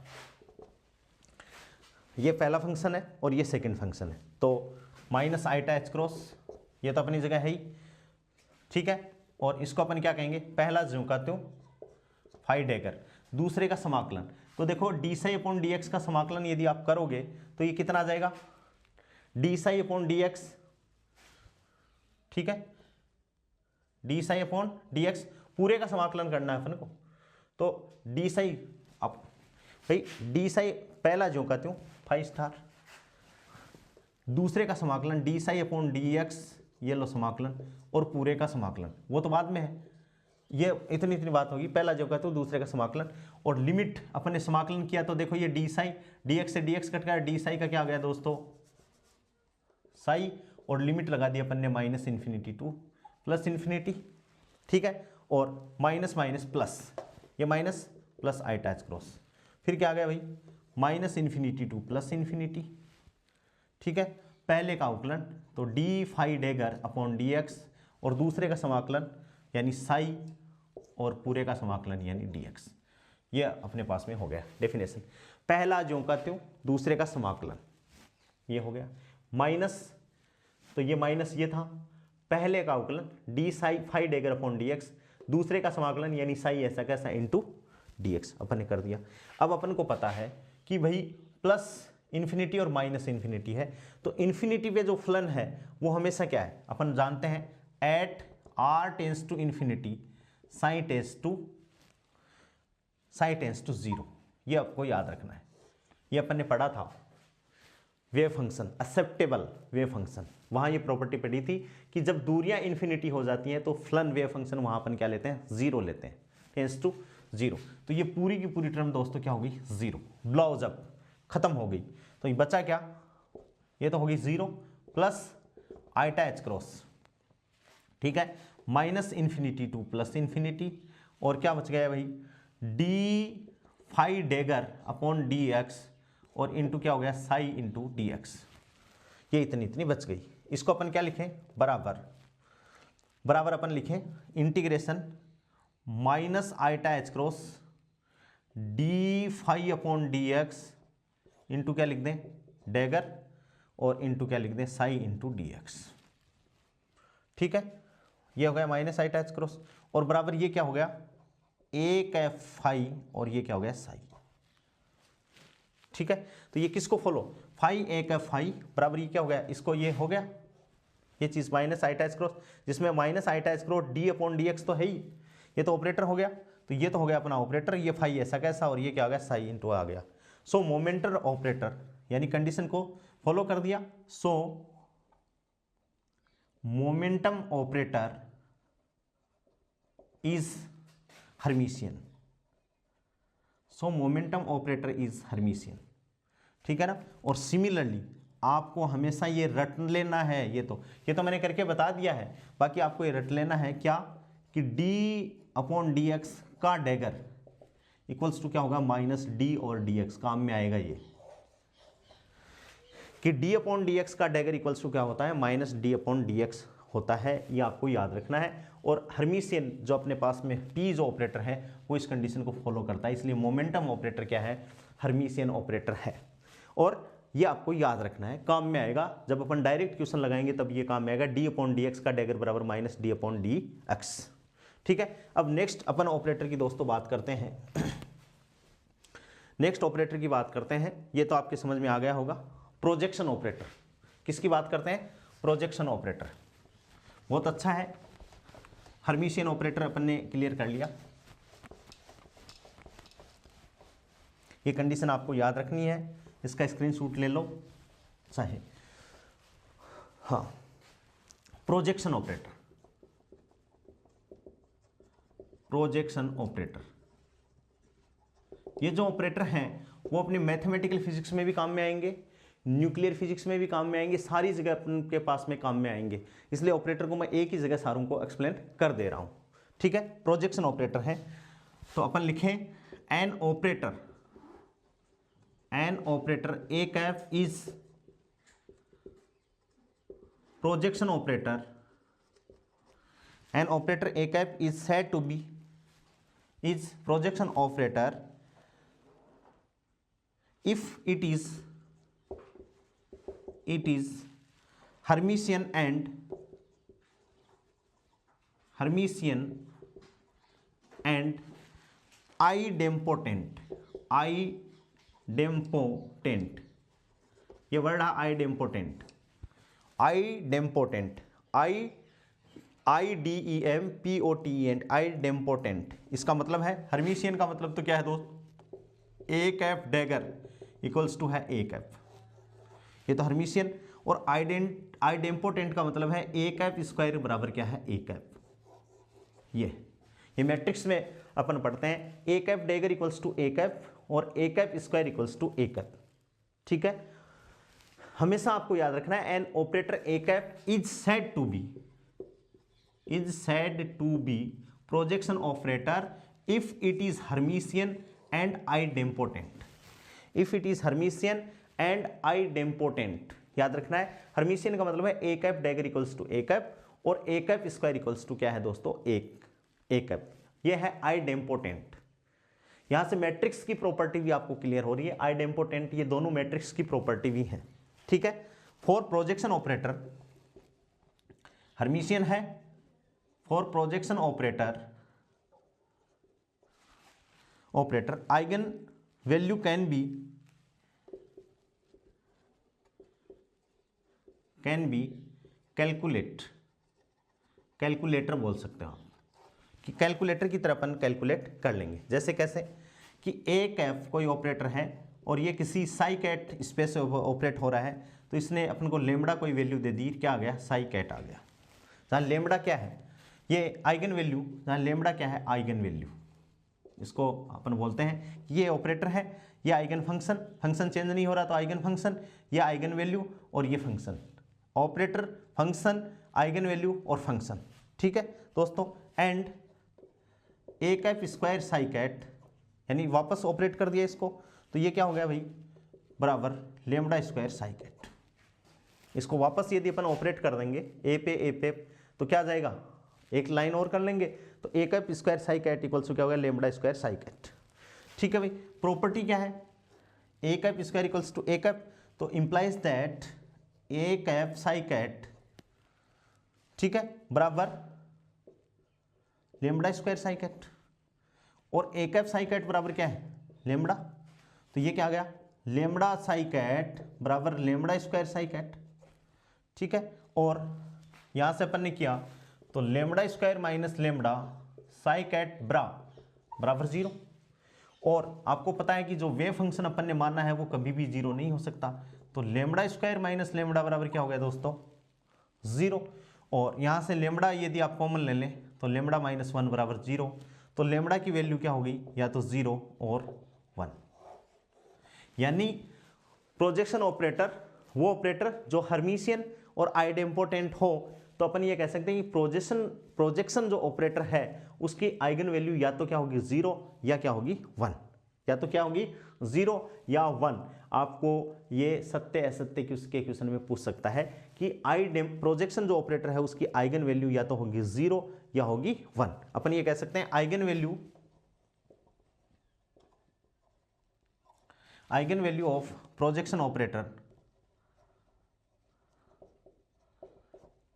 ये पहला फंक्शन है और ये सेकंड फंक्शन है, तो माइनस आइटा एच क्रॉस ये तो अपनी जगह है ही, ठीक है। और इसको अपन क्या कहेंगे, पहला ज्यों का त्यों फाई डेगर, दूसरे का समाकलन, तो देखो D psi upon D x का समाकलन यदि आप करोगे तो ये कितना आ जाएगा, D psi upon D x, ठीक है, D psi upon D x, पूरे का समाकलन करना है अपन को, तो डी साई, अब भाई डी साई पहला ज्यों का त्यों फाइव स्टार, दूसरे का समाकलन D psi upon D x, ये लो समाकलन, और पूरे का समाकलन वो तो बाद में है, ये इतनी बात होगी, पहला जो कहते हो दूसरे का समाकलन, और लिमिट अपन ने समाकलन किया तो देखो ये डी साई, डी एक्स से डी एक्स कट गया, डी साई का क्या आ गया दोस्तों, साई, और लिमिट लगा दी अपन ने minus infinity to plus infinity, ठीक है, और माइनस माइनस प्लस, ये minus plus iota H cross, फिर क्या आ गया भाई, minus infinity to plus infinity, ठीक है, पहले का अवकलन तो D phi dagger upon D x, और दूसरे का समाकलन यानी साई, और पूरे का समाकलन यानी डी एक्स, ये अपने पास में हो गया डेफिनेशन। पहला ज्यों का त्यों, दूसरे का समाकलन, ये हो गया माइनस, तो ये माइनस ये था, पहले का अवकलन D psi phi dagger upon D X, दूसरे का समाकलन यानी साई ऐसा कैसा इंटू डी एक्स अपन ने कर दिया। अब अपन को पता है कि भाई प्लस इन्फिनिटी और माइनस इन्फिनिटी है, तो इन्फिनिटी पे जो फलन है वो हमेशा क्या है, अपन जानते हैं at r tends to infinity psi tends to zero, ये आपको याद रखना है। ये अपन ने पढ़ा था wave function, acceptable wave function, वहाँ ये प्रॉपर्टी पड़ी थी कि जब दूरियां इन्फिनिटी हो जाती हैं तो फलन वेव फंक्शन वहाँ अपन क्या लेते हैं, जीरो लेते हैं, टेंस टू जीरो। तो ये पूरी की पूरी टर्म दोस्तों क्या होगी, जीरो, ब्लाउज अप, खत्म हो गई। तो ये बचा क्या, ये तो होगी zero plus iota H cross, ठीक है, minus infinity to plus infinity, और क्या बच गया भाई, D phi dagger upon D x, और इंटू क्या हो गया, साई इंटू डी एक्स, ये इतनी बच गई। इसको अपन क्या लिखें, बराबर अपन लिखें integration minus iota H cross d phi upon D x into क्या लिख दें, डेगर, और इंटू क्या लिख दें, साई इंटू डी एक्स, ठीक है। ये हो गया माइनस आइटा एच क्रॉस, और बराबर ये क्या हो गया, ए कैफ फाई, और ये क्या हो गया, साई, ठीक है। तो ये किसको फॉलो, फाई ए कैफ फाई बराबर ये क्या हो गया, इसको ये हो गया, ये चीज माइनस आइटा एच क्रॉस, जिसमें minus iota H cross d upon D x तो है ही, ये तो ऑपरेटर हो गया, तो ये तो हो गया अपना ऑपरेटर, ये फाई ऐसा कैसा, और ये क्या हो गया, साई इंटू आ गया। सो मोमेंटम ऑपरेटर यानी कंडीशन को फॉलो कर दिया। सो momentum operator is Hermitian, so momentum operator is Hermitian, ठीक है ना। और सिमिलरली आपको हमेशा ये रट लेना है, ये तो मैंने करके बता दिया है, बाकी आपको ये रट लेना है क्या, कि d अपॉन डी एक्स का डेगर इक्वल्स टू क्या होगा, माइनस डी और डी एक्स, काम में आएगा ये, कि d अपॉन डी एक्स का डेगर इक्वल्स टू क्या होता है, minus D upon D x होता है, ये आपको याद रखना है। और हर्मिशियन जो अपने पास में p जो ऑपरेटर है वो इस कंडीशन को फॉलो करता है, इसलिए मोमेंटम ऑपरेटर क्या है, हर्मिशियन ऑपरेटर है, और ये आपको याद रखना है, काम में आएगा जब अपन डायरेक्ट क्वेश्चन लगाएंगे, तब ये काम में आएगा, डी अपॉन डी एक्स का डेगर बराबर minus D upon D x, ठीक है। अब नेक्स्ट अपन ऑपरेटर की दोस्तों बात करते हैं, नेक्स्ट ऑपरेटर की बात करते हैं, ये तो आपके समझ में आ गया होगा, प्रोजेक्शन ऑपरेटर। किसकी बात करते हैं, प्रोजेक्शन ऑपरेटर, बहुत अच्छा है। हर्मिशियन ऑपरेटर अपन ने क्लियर कर लिया, ये कंडीशन आपको याद रखनी है, इसका स्क्रीनशॉट ले लो चाहे। हाँ, प्रोजेक्शन ऑपरेटर, प्रोजेक्शन ऑपरेटर, ये जो ऑपरेटर हैं वो अपने मैथमेटिकल फिजिक्स में भी काम में आएंगे, न्यूक्लियर फिजिक्स में भी काम में आएंगे, सारी जगह अपन के पास में काम में आएंगे, इसलिए ऑपरेटर को मैं एक ही जगह सारों को एक्सप्लेन कर दे रहा हूं, ठीक है। प्रोजेक्शन ऑपरेटर है, तो अपन लिखें an operator a cap is projection operator, an operator a cap is said to be is projection operator if it is Hermitian and idempotent, ये वर्ड है idempotent, idempotent, idempotent, इसका मतलब है, हर्मिशियन का मतलब तो क्या है दोस्त, ए कैफ डेगर इक्वल्स टू है ए कैफ, ये तो हर्मिशियन, और आइडेम्पोटेंट का मतलब है ए कैफ स्क्वायर बराबर क्या है, ए कैफ। ये मैट्रिक्स में अपन पढ़ते हैं, a cap dagger equals to a cap और a cap square equals to a cap, ठीक है। हमेशा आपको याद रखना है, an operator a cap is said to be projection operator if it is Hermitian and idempotent, if it is Hermitian and idempotent, याद रखना है। हर्मिशियन का मतलब है a cap dagger equals to a cap और a cap square equals to क्या है दोस्तों, ए कैफ, ये है आइडेम्पोटेंट। यहां से मैट्रिक्स की प्रॉपर्टी भी आपको क्लियर हो रही है, आइडेम्पोटेंट, ये दोनों मैट्रिक्स की प्रॉपर्टी भी है, ठीक है। फॉर प्रोजेक्शन ऑपरेटर हर्मिशियन है, for projection operator eigen value can be calculator बोल सकते हो आप, कि कैलकुलेटर की तरह अपन कैलकुलेट कर लेंगे। जैसे कैसे कि एक एफ कोई ऑपरेटर है और ये किसी साई कैट स्पेस से ऑपरेट हो रहा है, तो इसने अपन को लेमड़ा कोई वैल्यू दे दी, क्या आ गया, साई कैट आ गया। जहाँ लेमड़ा क्या है, ये आइगन वैल्यू, जहाँ लेमड़ा क्या है, आइगन वैल्यू, इसको अपन बोलते हैं कि ये ऑपरेटर है, ये आइगन फंक्शन, फंक्शन चेंज नहीं हो रहा तो आइगन फंक्शन, ये आइगन वैल्यू और ये function, operator, function, eigenvalue और फंक्शन, ठीक है दोस्तों। And a cap square psi ket, यानी वापस ऑपरेट कर दिया इसको, तो ये क्या हो गया भाई, बराबर लेमड़ा स्क्वायर साई कैट। इसको वापस यदि अपन ऑपरेट कर देंगे ए पे तो क्या आ जाएगा, एक लाइन और कर लेंगे तो A cap square psi ket equals to क्या होगा, लेमड़ा स्क्वायर साई कैट, ठीक है भाई। प्रॉपर्टी क्या है, ए cap square equals to A cap, तो implies that A cap psi ket, ठीक है, बराबर लेमड़ा स्क्वायर साई कैट, और ए कैप साई कैट बराबर क्या है, लेमड़ा, तो ये क्या आ गया, लेमड़ा साई कैट बराबर लेमड़ा स्क्वायर साई कैट, ठीक है। और यहां से अपन ने किया तो lambda square minus lambda psi ket बराबर 0, और आपको पता है कि जो वेव फंक्शन अपन ने माना है वो कभी भी 0 नहीं हो सकता, तो लेमड़ा स्क्वायर माइनस लेमड़ा बराबर क्या हो गया दोस्तों, 0। और यहां से लेमड़ा यदि आप कॉमन ले लें तो लेमड़ा माइनस 1 बराबर 0, तो लेमड़ा की वैल्यू क्या हो गई, या तो 0 और 1। यानी प्रोजेक्शन ऑपरेटर वो ऑपरेटर जो हर्मिशियन और आइडेम्पोटेंट हो, तो अपन ये कह सकते हैं कि प्रोजेक्शन जो ऑपरेटर है उसकी आइगन वैल्यू या तो क्या होगी 0 या क्या होगी 1, या तो क्या होगी 0 या 1। आपको ये सत्य असत्य के उसके क्वेश्चन में पूछ सकता है कि प्रोजेक्शन जो ऑपरेटर है उसकी आइगन वैल्यू या तो होगी 0 या होगी 1। अपन ये कह सकते हैं eigen value of projection operator,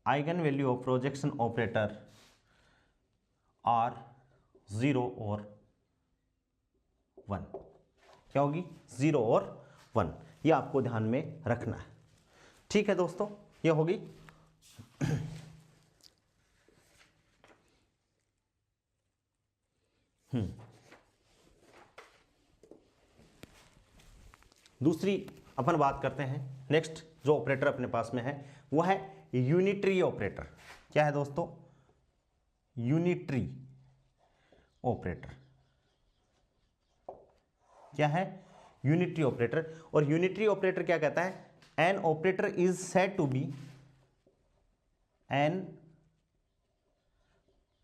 eigen value of projection operator are 0 और 1, क्या होगी 0 और 1, ये आपको ध्यान में रखना है, ठीक है दोस्तों। ये होगी दूसरी अपन बात करते हैं, नेक्स्ट जो ऑपरेटर अपने पास में है वो है यूनिटरी ऑपरेटर। क्या है दोस्तों, यूनिटरी ऑपरेटर, क्या है, यूनिटरी ऑपरेटर। और यूनिटरी ऑपरेटर क्या कहता है, an operator is said to be, an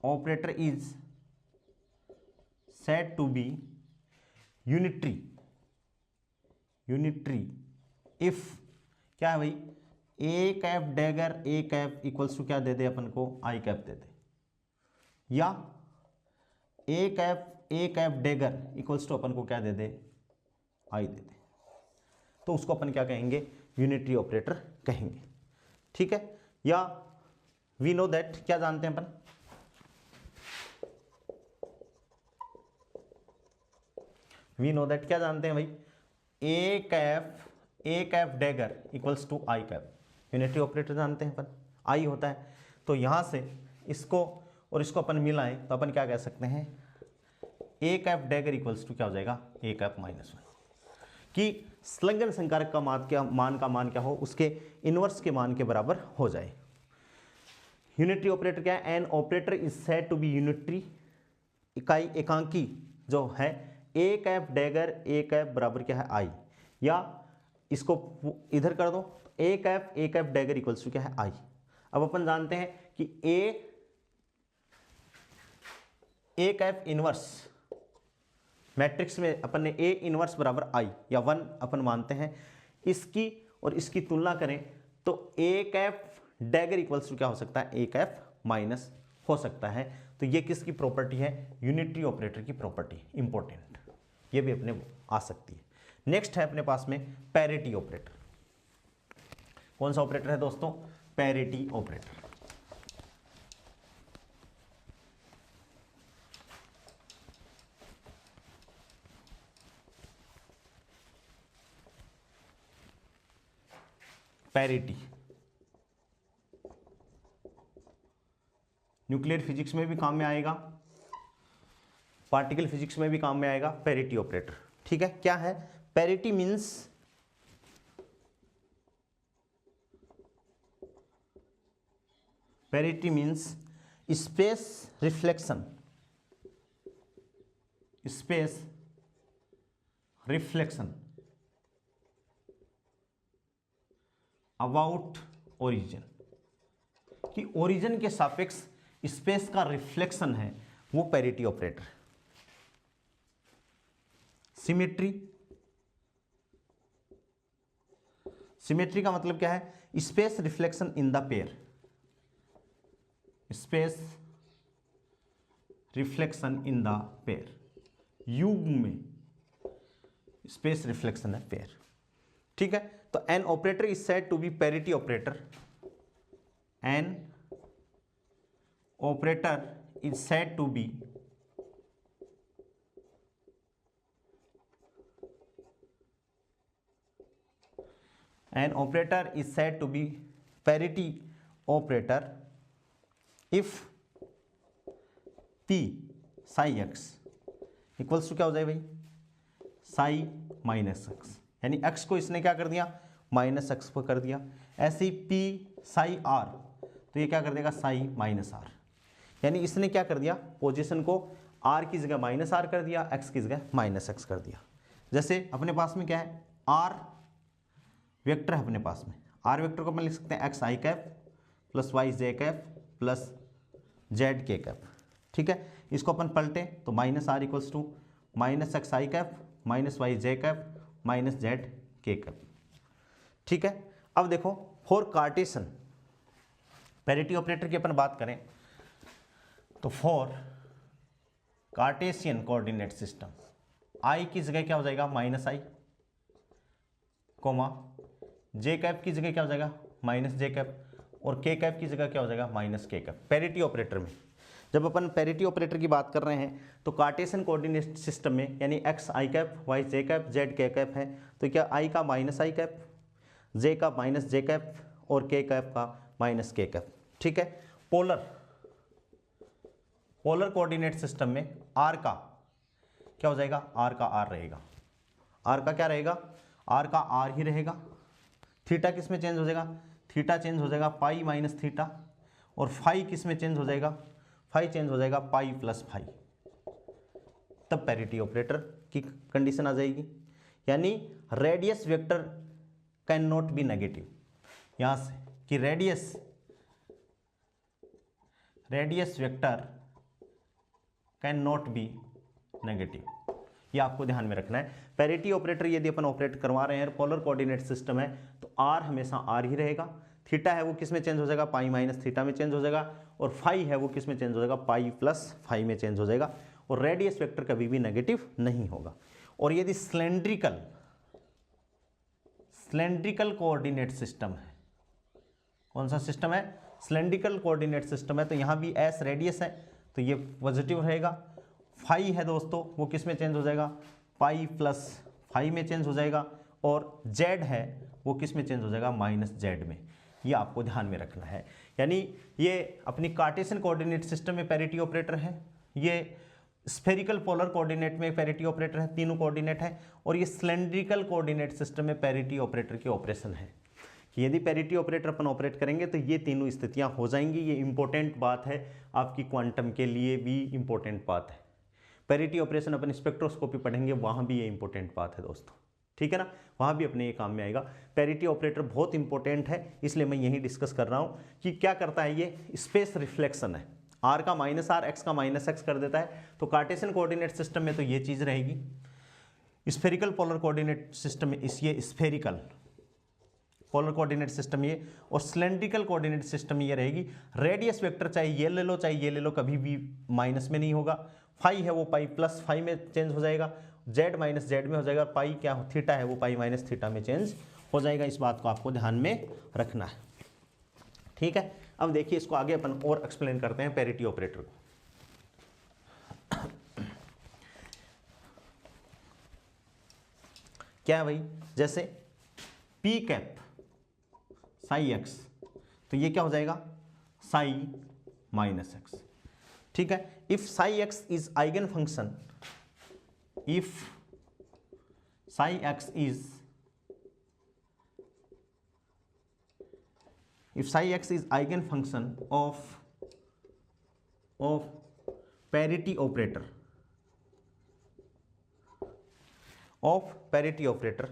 operator is said to be unitary if, क्या है भाई, A cap dagger A cap equals to क्या दे दे अपन को, आई कैप दे दे, या ए कैप डैगर इक्वल्स टू अपन को क्या दे दे, आई दे दे, तो उसको अपन क्या कहेंगे, यूनिटरी ऑपरेटर कहेंगे, ठीक है। या वी नो दैट, क्या जानते हैं अपन, वी नो दैट क्या जानते हैं भाई, A cap dagger equals to I cap, unitary operator जानते हैं अपन, आई होता है। तो यहां से इसको और इसको अपन मिलाएं तो अपन क्या कह सकते हैं, ए कैप डैगर इक्वल्स टू क्या हो जाएगा, ए कैप माइनस 1, कि संलग्न संकारक का मान क्या हो, उसके इनवर्स के मान के बराबर हो जाए। यूनिटरी ऑपरेटर क्या है, an operator is said to be unitary, इकाई एकांकी जो है, ए कैप डैगर ए कैप बराबर क्या है, आई, या इसको इधर कर दो, a cap dagger equals to क्या है, आई। अब अपन जानते हैं कि ए कैप इनवर्स मैट्रिक्स में अपन ने ए इनवर्स बराबर आई या 1 अपन मानते हैं, इसकी और इसकी तुलना करें तो A cap dagger equals to क्या हो सकता है, ए कैप माइनस हो सकता है। तो ये किसकी प्रॉपर्टी है, यूनिटरी ऑपरेटर की प्रॉपर्टी, इंपॉर्टेंट। ये भी अपने आ सकती है। नेक्स्ट है अपने पास में पैरिटी ऑपरेटर। कौन सा ऑपरेटर है दोस्तों? Parity operator. Parity nuclear physics में भी काम में आएगा, पार्टिकल फिजिक्स में भी काम में आएगा पैरिटी ऑपरेटर। ठीक है, क्या है parity? Means parity means space reflection, space reflection about origin, कि ओरिजिन के सापेक्ष स्पेस का रिफ्लेक्शन है, वो पैरिटी ऑपरेटर है। सिमेट्री, सिमेट्री का मतलब क्या है? Space reflection in the pair, space reflection in the pair, युग्म में स्पेस रिफ्लेक्शन है पेयर। ठीक है, तो an operator is said to be parity operator, an operator is said to be parity operator if p psi x equals to क्या हो जाए भाई? साई माइनस एक्स, यानी x को इसने क्या कर दिया? माइनस एक्स पर कर दिया। ऐसे ही p साई r, तो ये क्या कर देगा? साई माइनस आर, यानी इसने क्या कर दिया? पोजीशन को r की जगह माइनस आर कर दिया, x की जगह माइनस एक्स कर दिया। जैसे अपने पास में क्या है? r वेक्टर है अपने पास में, r वेक्टर को अपन लिख सकते हैं x i cap plus y j cap plus z k cap. ठीक है, इसको अपन पलटे तो minus r equals to minus x i cap minus y j cap minus z k cap. ठीक है, अब देखो फॉर कार्टेशियन पैरिटी ऑपरेटर की अपन बात करें तो फॉर कार्टेशियन कोऑर्डिनेट सिस्टम आई की जगह क्या हो जाएगा? माइनस आई, कोमा जे कैप की जगह क्या हो जाएगा? माइनस जे कैप, और के कैप की जगह क्या हो जाएगा? माइनस के कैप। पैरिटी ऑपरेटर में जब अपन पैरिटी ऑपरेटर की बात कर रहे हैं तो कार्टेशियन कोऑर्डिनेट सिस्टम में यानी x i cap Y j cap Z k cap है, तो क्या आई का माइनस आई कैप, जे का माइनस जे कैप और के कैप का माइनस के कैप। ठीक है, पोलर कोऑर्डिनेट सिस्टम में आर का क्या हो जाएगा? आर का आर रहेगा, आर का क्या रहेगा? आर का आर ही रहेगा। थीटा किस में चेंज हो जाएगा? थीटा चेंज हो जाएगा पाई माइनस थीटा, और फाई किस में चेंज हो जाएगा? फाई चेंज हो जाएगा पाई प्लस फाई। तब पैरिटी ऑपरेटर की कंडीशन आ जाएगी, यानी radius vector can not be negative. यहां से कि radius vector can not be negative, ये आपको ध्यान में रखना है। पैरिटी ऑपरेटर यदि अपन ऑपरेट करवा रहे हैं पोलर कोऑर्डिनेट सिस्टम है तो आर हमेशा आर ही रहेगा, थीटा है वो किस में चेंज हो जाएगा? पाई माइनस थीटा में चेंज हो जाएगा, और फाई है वो किस में चेंज हो जाएगा? पाई प्लस फाई में चेंज हो जाएगा, और रेडियस वेक्टर कभी भी नेगेटिव नहीं होगा। और यदि सिलेंड्रिकल कोऑर्डिनेट सिस्टम है, कौन सा सिस्टम है? सिलेंड्रिकल कोऑर्डिनेट सिस्टम है, तो यहाँ भी एस रेडियस है तो ये पॉजिटिव रहेगा। फाई है दोस्तों वो किस में चेंज हो जाएगा? पाई प्लस फाई में चेंज हो जाएगा, और जेड है वो किस में चेंज हो जाएगा? माइनस जेड में। ये आपको ध्यान में रखना है, यानी ये अपनी कार्टेशियन कोऑर्डिनेट सिस्टम में पैरिटी ऑपरेटर है, ये स्फेरिकल पोलर कोऑर्डिनेट में पैरिटी ऑपरेटर है, तीनों कोऑर्डिनेट है, और ये सिलेंड्रिकल कोऑर्डिनेट सिस्टम में पैरिटी ऑपरेटर के ऑपरेशन है। कि यदि पैरिटी ऑपरेटर अपन ऑपरेट करेंगे तो ये तीनों स्थितियां हो जाएंगी। ये इंपॉर्टेंट बात है, आपकी क्वांटम के लिए भी इंपॉर्टेंट बात है। पैरिटी ऑपरेशन अपन स्पेक्ट्रोस्कोपी पढ़ेंगे, वहाँ भी ये इंपॉर्टेंट बात है दोस्तों, ठीक है ना, वहाँ भी अपने ये काम में आएगा। पैरिटी ऑपरेटर बहुत इंपॉर्टेंट है, इसलिए मैं यही डिस्कस कर रहा हूँ कि क्या करता है ये? स्पेस रिफ्लेक्शन है, आर का माइनस आर एक्स का माइनस एक्स कर देता है। तो कार्टेशियन कोऑर्डिनेट सिस्टम में तो ये चीज़ रहेगी, स्फेरिकल पोलर कोऑर्डिनेट सिस्टम में ये स्फेरिकल पोलर कोऑर्डिनेट सिस्टम ये, और सिलेंड्रिकल कोऑर्डिनेट सिस्टम ये रहेगी। रेडियस वेक्टर चाहे ये ले लो चाहे ये ले लो, कभी भी माइनस में नहीं होगा। फाई है वो पाई प्लस फाई में चेंज हो जाएगा, जेड माइनस जेड में हो जाएगा, पाई क्या थीटा है वो पाई माइनस थीटा में चेंज हो जाएगा। इस बात को आपको ध्यान में रखना है, ठीक है। अब देखिए इसको आगे अपन और एक्सप्लेन करते हैं पैरिटी ऑपरेटर को। क्या है भाई, जैसे पी कैप साई एक्स, तो ये क्या हो जाएगा साई माइनस एक्स, ठीक है। If Sai x is eigen function, if Sai x is, if psi x is eigenfunction of parity operator, of parity operator,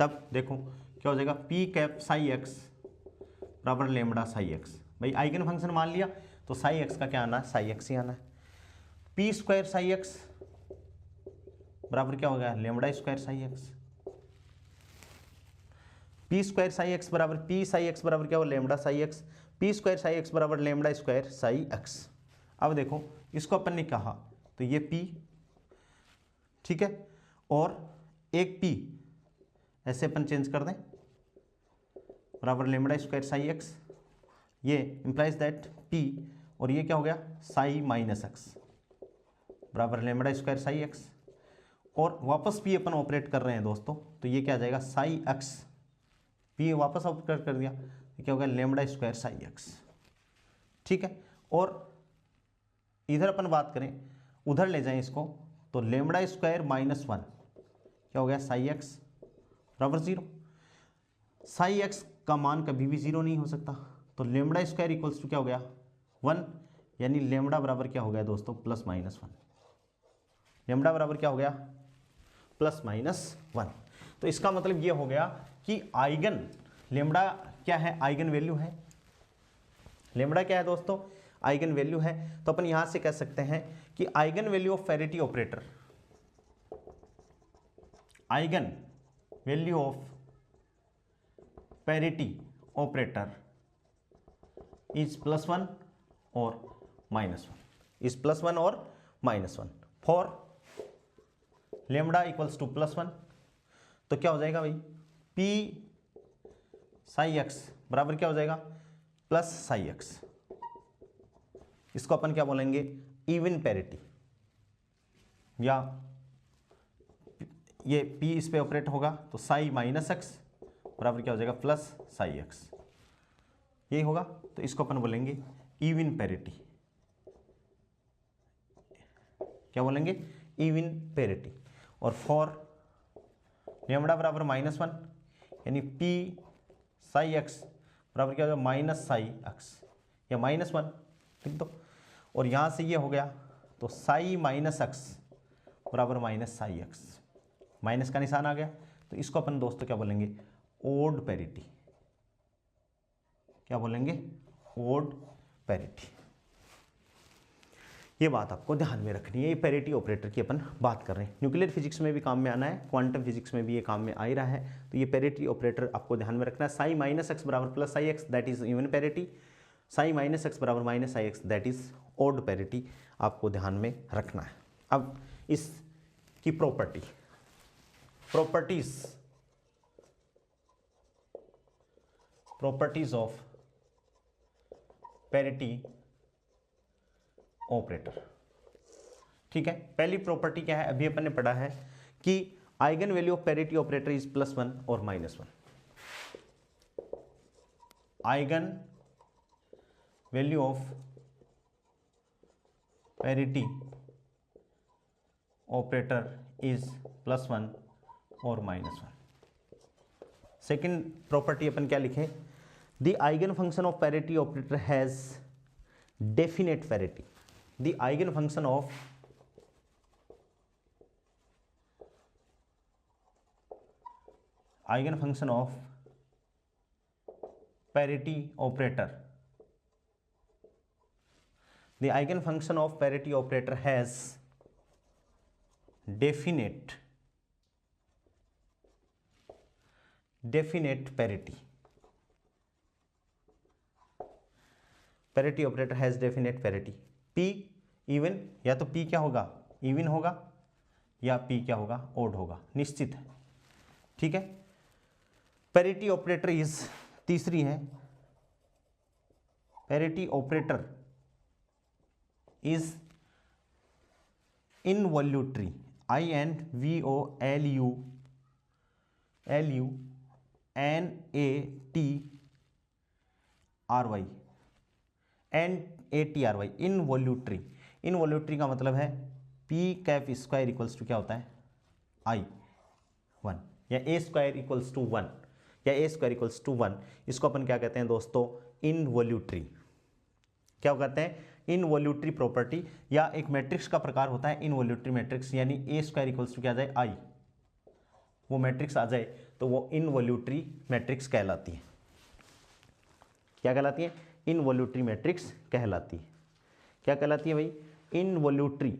तब देखो क्या हो जाएगा p कैप साई x बराबर लेमडा साई x। भाई आइगन फंक्शन मान लिया तो साई x का क्या आना है, साई x ही आना है। p स्क्वायर साई x बराबर क्या हो गया, lambda square Sai x। P square Sai x बराबर पी साई एक्स बराबर क्या हो, lambda Sai x. P square Sai x बराबर लेमडा स्क्वायर साई एक्स। अब देखो इसको अपन ने कहा तो ये पी, ठीक है, और एक पी ऐसे अपन चेंज कर दें बराबर लेमडा स्क्वायर साई एक्स, ये इंप्लाइज दैट पी, और ये क्या हो गया साई माइनस एक्स बराबर लेमडा स्क्वायर साई एक्स, और वापस पी अपन ऑपरेट कर रहे हैं दोस्तों, तो ये क्या आ जाएगा साई एक्स, पी वापस ऑपरेट कर दिया तो क्या हो गया लेमडा स्क्वायर साई एक्स, ठीक है। और इधर अपन बात करें, उधर ले जाएं इसको, तो लेमडा स्क्वायर माइनस वन क्या हो गया साई एक्स बराबर जीरो। साई एक्स का मान कभी भी जीरो नहीं हो सकता, तो लेमडा स्क्वायर इक्वल्स टू क्या हो गया वन, यानी लेमडा बराबर क्या हो गया दोस्तों प्लस माइनस वन, लेमडा बराबर क्या हो गया प्लस माइनस वन। तो इसका मतलब ये हो गया कि आइगन लेमडा क्या है, आइगन वैल्यू है। लेमडा क्या है दोस्तों, आइगन वैल्यू है। तो अपन यहां से कह सकते हैं कि eigen value of parity operator, eigen value of parity operator is plus one और minus one, is plus one और minus one for lambda equals to plus one. तो क्या हो जाएगा भाई पी साई एक्स बराबर क्या हो जाएगा प्लस साई एक्स। इसको अपन क्या बोलेंगे इवन पैरिटी, या ये पी इस पे ऑपरेट होगा तो साई माइनस एक्स बराबर क्या हो जाएगा प्लस साई एक्स, यही होगा। तो इसको अपन बोलेंगे इवन पैरिटी, क्या बोलेंगे इवन पैरिटी। और फॉर लेमडा बराबर माइनस वन, यानी पी साई एक्स बराबर क्या हो जाएगा माइनस साई एक्स, या माइनस वन ठीक। तो और यहाँ से ये हो गया तो साई माइनस एक्स बराबर माइनस साई एक्स, माइनस का निशान आ गया। तो इसको अपन दोस्तों क्या बोलेंगे ओड पैरिटी, क्या बोलेंगे ओड पैरिटी। ये बात आपको ध्यान में रखनी है, ये पैरिटी ऑपरेटर की अपन बात कर रहे हैं। न्यूक्लियर फिजिक्स में भी काम में आना है, क्वांटम फिजिक्स में भी ये काम में आ ही रहा है। तो ये पैरिटी ऑपरेटर आपको ध्यान में रखना है। साई माइनस एक्स बराबर plus psi X that is even parity, psi minus X बराबर minus psi X that is odd parity, आपको ध्यान में रखना है। अब इसकी property, properties of parity operator, ठीक है। पहली प्रॉपर्टी क्या है, अभी अपन ने पढ़ा है कि eigen value of parity operator is plus one और minus one. Eigen value of parity operator is plus one और माइनस वन। सेकेंड प्रॉपर्टी अपन क्या लिखें, the eigen function of parity operator has definite parity. The eigenfunction of parity operator, the eigenfunction of parity operator has definite parity. Parity operator has definite parity. P even, या तो P क्या होगा even होगा, या P क्या होगा, odd होगा, निश्चित है। ठीक है। पैरिटी ऑपरेटर इज, तीसरी है, parity operator is involutory, INVOLUNATRY, involutory. Involutory का मतलब है p cap square equals to क्या होता है, I1 या A स्क्वायर इक्वल्स टू 1 या A स्क्वायर इक्वल्स टू 1। इसको अपन क्या कहते हैं दोस्तों, इनवॉल्यूटरी। क्या कहते हैं, इनवॉल्यूटरी प्रॉपर्टी, या एक मैट्रिक्स का प्रकार होता है इनवॉल्यूटरी मैट्रिक्स, यानी A स्क्वायर इक्वल्स टू क्या आ जाए, I, वो मैट्रिक्स आ जाए तो वो इनवॉल्यूटरी मैट्रिक्स कहलाती है। क्या कहलाती है, इनवॉल्यूटरी मैट्रिक्स कहलाती है। क्या कहलाती है भाई, involutory,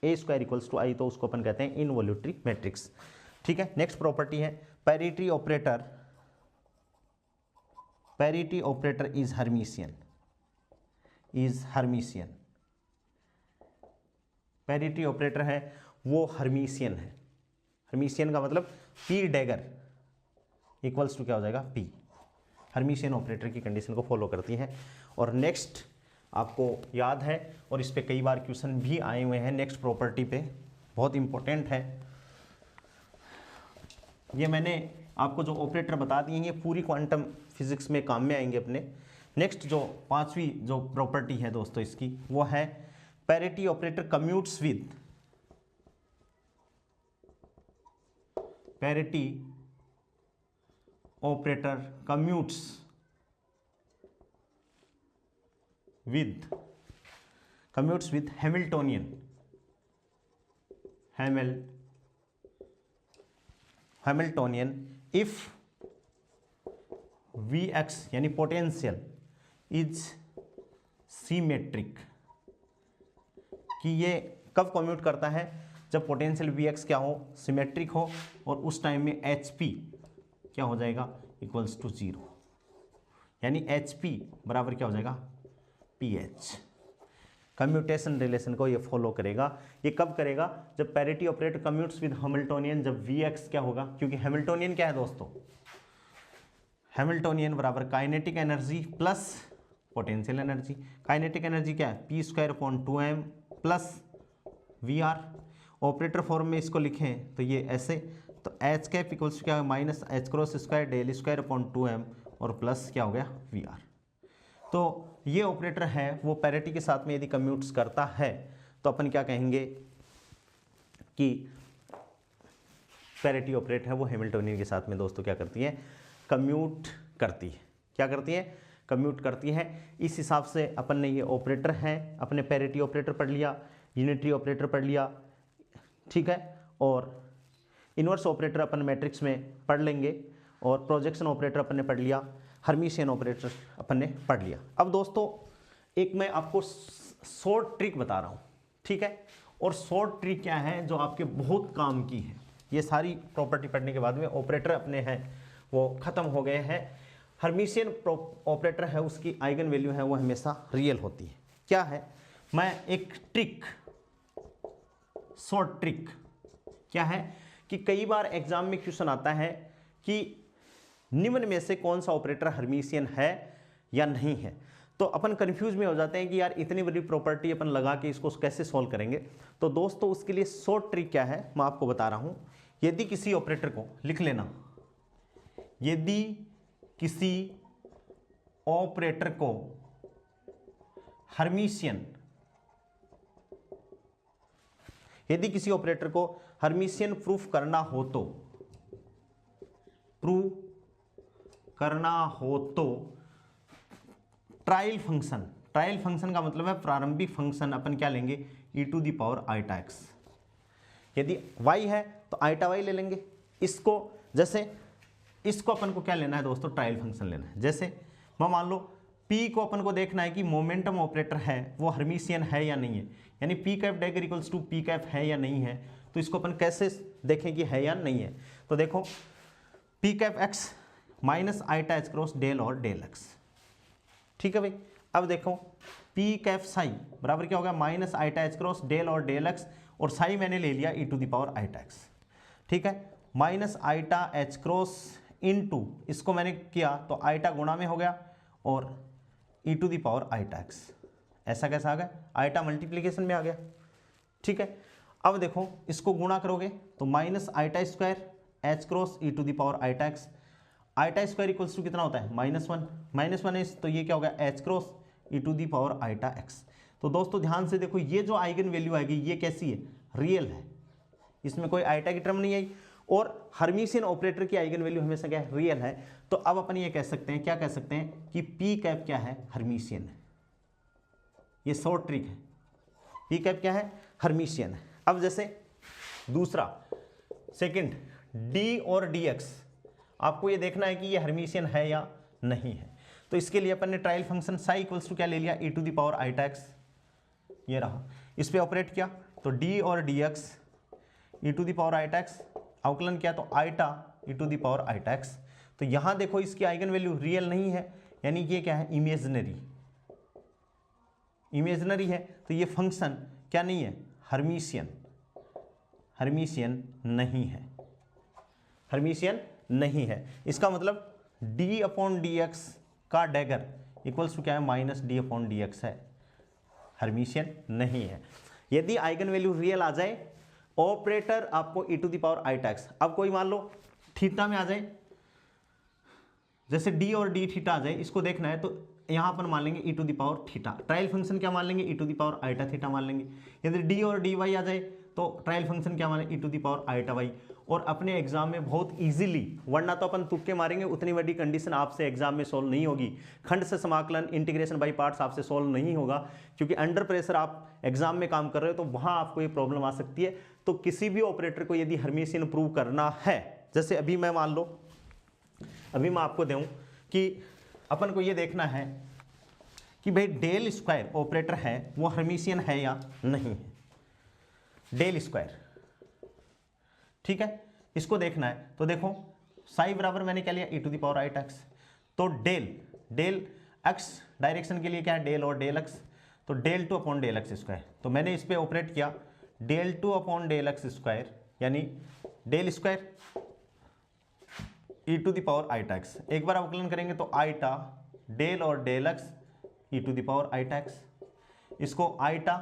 A square equals to I, तो उसको अपन कहते हैं इनवॉल्यूटरी मैट्रिक्स। ठीक है। नेक्स्ट प्रॉपर्टी है parity operator, parity operator is Hermitian, is Hermitian. Parity operator है वो हर्मिशियन है। हर्मिशियन का मतलब P डैगर इक्वल्स टू क्या हो जाएगा, P। हर्मिशियन ऑपरेटर की कंडीशन को फॉलो करती है। और नेक्स्ट आपको याद है, और इस पे कई बार क्वेश्चन भी आए हुए हैं, नेक्स्ट प्रॉपर्टी पे बहुत इंपॉर्टेंट है। ये मैंने आपको जो ऑपरेटर बता दिए हैं ये पूरी क्वांटम फिजिक्स में काम में आएंगे अपने। नेक्स्ट जो पांचवी जो प्रॉपर्टी है दोस्तों इसकी, वो है parity operator commutes with, parity operator commutes with, commutes with Hamiltonian, Hamiltonian if Vx यानी पोटेंशियल इज सिमेट्रिक। कि ये कब कम्यूट करता है, जब पोटेंशियल Vx क्या हो, सिमेट्रिक हो, और उस टाइम में Hp क्या हो जाएगा, इक्वल्स टू 0, यानी Hp बराबर क्या हो जाएगा, PH। कम्यूटेशन रिलेशन को ये फॉलो करेगा। ये कब करेगा, जब parity operator commutes with Hamiltonian, जब Vx क्या होगा, क्योंकि हैमिल्टोनियन क्या है दोस्तों, हैमिल्टोनियन बराबर kinetic energy plus potential energy. Kinetic energy क्या है, P square upon 2m plus VR। Operator form में इसको लिखें तो ये ऐसे, तो H कैप इक्वल्स क्या है, minus H cross square del square upon 2m और प्लस क्या हो गया, VR। तो ये ऑपरेटर है वो पैरिटी के साथ में यदि कम्यूट्स करता है तो अपन क्या कहेंगे कि पैरिटी ऑपरेटर है वो हैमिल्टोनियन के साथ में दोस्तों क्या करती है, कम्यूट करती है। क्या करती है, कम्यूट करती है। इस हिसाब से अपन ने ये ऑपरेटर है, अपने पैरिटी ऑपरेटर पढ़ लिया, यूनिटरी ऑपरेटर पढ़ लिया, ठीक है, और इन्वर्स ऑपरेटर अपन मैट्रिक्स में पढ़ लेंगे, और प्रोजेक्शन ऑपरेटर अपन ने पढ़ लिया, हर्मिशियन ऑपरेटर अपन ने पढ़ लिया। अब दोस्तों एक मैं आपको शॉर्ट ट्रिक बता रहा हूँ, ठीक है, और शॉर्ट ट्रिक क्या है जो आपके बहुत काम की है। ये सारी प्रॉपर्टी पढ़ने के बाद में ऑपरेटर अपने हैं वो खत्म हो गए हैं। हर्मिशियन ऑपरेटर है उसकी आइगन वैल्यू है वो हमेशा रियल होती है। क्या है, मैं एक ट्रिक, शॉर्ट ट्रिक क्या है कि कई बार एग्जाम में क्वेश्चन आता है कि निम्न में से कौन सा ऑपरेटर हर्मिशियन है या नहीं है, तो अपन कंफ्यूज में हो जाते हैं कि यार इतनी बड़ी प्रॉपर्टी अपन लगा के इसको कैसे सॉल्व करेंगे। तो दोस्तों उसके लिए शॉर्ट ट्रिक क्या है मैं आपको बता रहा हूं। यदि किसी ऑपरेटर को लिख लेना, यदि किसी ऑपरेटर को हर्मिशियन, यदि किसी ऑपरेटर को हर्मिशियन प्रूफ करना हो तो, प्रूव करना हो तो ट्रायल फंक्शन, ट्रायल फंक्शन का मतलब है प्रारंभिक फंक्शन अपन क्या लेंगे, e⁻i⁴x। यदि y है तो i⁻y ले लेंगे। इसको जैसे इसको अपन को क्या लेना है दोस्तों, ट्रायल फंक्शन लेना है। जैसे मैं मान लो p को अपन को देखना है कि मोमेंटम ऑपरेटर है वो हर्मिशियन है या नहीं है, यानी p cap dagger equals to p cap है या नहीं है। तो इसको अपन कैसे देखें कि है या नहीं है, तो देखो p cap x minus i⁻h cross del और डेल x, ठीक है भाई। अब देखो p कैप साई बराबर क्या होगा, माइनस i⁻h क्रॉस डेल और डेल x, और साई मैंने ले लिया e to the power iota x, ठीक है, minus iota h cross into, इसको मैंने किया तो आईटा गुणा में हो गया और e to the power iota x, ऐसा कैसा आ गया, आईटा मल्टीप्लीकेशन में आ गया, ठीक है। अब देखो इसको गुणा करोगे तो minus iota square h cross e to the power iota x, iota square equals to कितना होता है -1, -1 है तो ये क्या हो गया h cross e to the power iota x. तो दोस्तों ध्यान से देखो ये जो आइगन वैल्यू आएगी ये कैसी है, रियल है, इसमें कोई आईटा की टर्म नहीं आई, और हर्मिशियन ऑपरेटर की आइगन वैल्यू हमेशा क्या है, रियल है। तो अब अपन ये कह सकते हैं, क्या कह सकते हैं कि पी कैप क्या है, हर्मिशियन है। ये शॉर्ट ट्रिक है, पी कैप क्या है, हर्मिशियन है। अब जैसे दूसरा सेकंड डी और डी एक्स, आपको ये देखना है कि ये हर्मिशियन है या नहीं है। तो इसके लिए अपन ने trial function psi equals to क्या ले लिया, E to the power iota x, ये रहा, इस पे ऑपरेट किया तो डी और D X E to the power iota X, अवकलन किया तो iota E to the power iota x. तो यहां देखो इसकी आइगन वैल्यू रियल नहीं है, यानी ये क्या है, इमेजिनरी, इमेजिनरी है। तो ये फंक्शन क्या नहीं है, हर्मिशियन, हर्मिशियन नहीं है, हर्मिशियन नहीं है। इसका मतलब d अपॉन डी एक्स का डैगर इक्वल्स टू क्या है, minus D upon D x है, हर्मिशियन नहीं है। यदि आइगन वैल्यू रियल आ जाए, ऑपरेटर आपको e to the power iota x, अब कोई मान लो थीटा में आ जाए, जैसे d और d थीटा आ जाए, इसको देखना है तो यहाँ अपन मान लेंगे e to the power theta, trial function क्या मान लेंगे, e to the power iota theta मान लेंगे। यदि d और dy आ जाए तो ट्रायल फंक्शन क्या माने, e to the power iota y. और अपने एग्जाम में बहुत इजीली, वरना तो अपन तुक्के मारेंगे, उतनी बड़ी कंडीशन आपसे एग्जाम में सोल्व नहीं होगी, खंड से समाकलन इंटीग्रेशन बाई पार्ट्स आपसे सोल्व नहीं होगा, क्योंकि अंडर प्रेशर आप एग्जाम में काम कर रहे हो तो वहाँ आपको ये प्रॉब्लम आ सकती है। तो किसी भी ऑपरेटर को यदि हर्मिशियन प्रूव करना है, जैसे अभी मैं मान लो, अभी मैं आपको दूं कि अपन को ये देखना है कि भाई डेल स्क्वायर ऑपरेटर है वो हर्मिशियन है या नहीं है, डेल स्क्वायर, ठीक है, इसको देखना है। तो देखो साई बराबर मैंने क्या लिया, e to the power iota x, तो डेल एक्स डायरेक्शन के लिए क्या है, डेल और डेल एक्स, तो del two upon del X square. तो मैंने इस पे ऑपरेट किया del two upon del X square, यानी del square e to the power iota X, एक बार अवकलन करेंगे तो आईटा डेल और del X e to the power iota X, इसको आईटा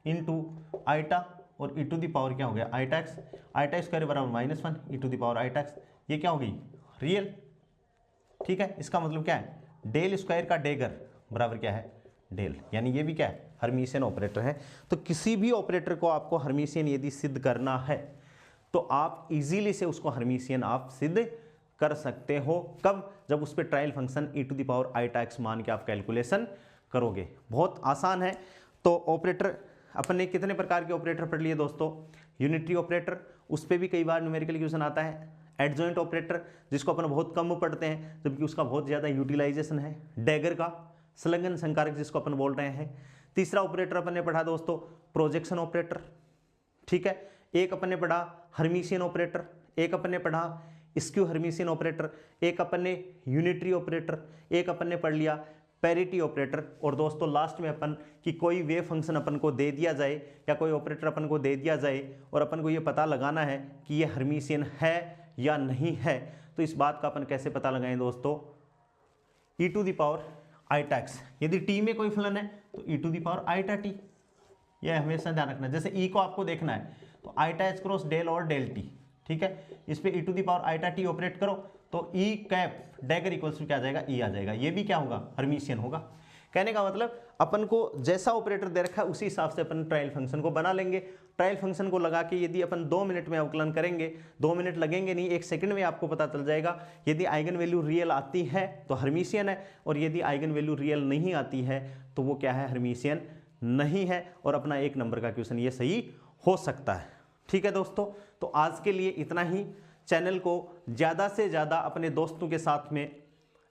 इंटू आईटा और e टू द पावर क्या हो गया, आईटा एक्स, आईटा स्क्वायर बराबर -1 e to the power iota x, ये क्या हो गई, रियल, ठीक है। इसका मतलब क्या है, डेल स्क्वायर का डेगर बराबर क्या है, डेल, यानी ये भी क्या है, हर्मिशियन ऑपरेटर है। तो किसी भी ऑपरेटर को आपको हर्मिशियन यदि सिद्ध करना है तो आप इजीली से उसको हर्मिशियन आप सिद्ध कर सकते हो। कब, जब उस पर trial function e to the power iota x मान के आप कैलकुलेशन करोगे, बहुत आसान है। तो ऑपरेटर अपन ने कितने प्रकार के ऑपरेटर पढ़ लिए दोस्तों, यूनिटरी ऑपरेटर, उस पर भी कई बार न्यूमेरिकल इक्वेशन आता है, एडजॉइंट ऑपरेटर जिसको अपन बहुत कम पढ़ते हैं जबकि उसका बहुत ज़्यादा यूटिलाइजेशन है, डैगर का संलग्न संकारक जिसको अपन बोल रहे हैं। तीसरा ऑपरेटर अपन ने पढ़ा दोस्तों प्रोजेक्शन ऑपरेटर, ठीक है। एक अपन ने पढ़ा हर्मिशियन ऑपरेटर, एक अपन ने पढ़ा स्क्यू हर्मिशियन ऑपरेटर, एक अपन ने यूनिटरी ऑपरेटर, एक अपन ने पढ़ लिया पैरिटी ऑपरेटर। और दोस्तों लास्ट में अपन कि कोई वेव फंक्शन अपन को दे दिया जाए या कोई ऑपरेटर अपन को दे दिया जाए और अपन को ये पता लगाना है कि ये हर्मिशियन है या नहीं है, तो इस बात का अपन कैसे पता लगाएं दोस्तों, e to the power iota x, यदि t में कोई फलन है तो e to the power iota t, यह हमेशा ध्यान रखना। जैसे e को आपको देखना है तो आईटा एच क्रॉस डेल और डेल t, ठीक है, इस पे e to the power iota t operate करो तो e cap dagger equals to क्या आ जाएगा, e आ जाएगा, ये भी क्या होगा, हर्मिशियन होगा। कहने का मतलब अपन को जैसा ऑपरेटर दे रखा है उसी हिसाब से अपन ट्रायल फंक्शन को बना लेंगे। ट्रायल फंक्शन को लगा के यदि अपन 2 मिनट में अवकलन करेंगे, 2 मिनट लगेंगे नहीं, 1 सेकंड में आपको पता चल जाएगा। यदि आइगन वैल्यू रियल आती है तो हर्मिशियन है, और यदि आइगन वैल्यू रियल नहीं आती है तो वो क्या है, हर्मिशियन नहीं है, और अपना 1 नंबर का क्वेश्चन ये सही हो सकता है। ठीक है दोस्तों, तो आज के लिए इतना ही। चैनल को ज़्यादा से ज़्यादा अपने दोस्तों के साथ में,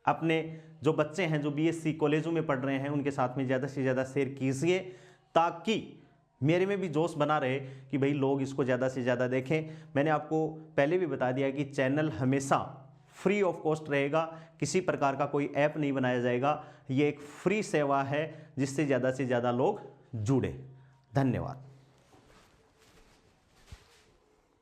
अपने जो बच्चे हैं जो बीएससी कॉलेजों में पढ़ रहे हैं उनके साथ में ज़्यादा से ज़्यादा शेयर कीजिए, ताकि मेरे में भी जोश बना रहे कि भाई लोग इसको ज़्यादा से ज़्यादा देखें। मैंने आपको पहले भी बता दिया कि चैनल हमेशा फ्री ऑफ कॉस्ट रहेगा, किसी प्रकार का कोई ऐप नहीं बनाया जाएगा। ये एक फ्री सेवा है जिससे ज़्यादा से ज़्यादा लोग जुड़े। धन्यवाद।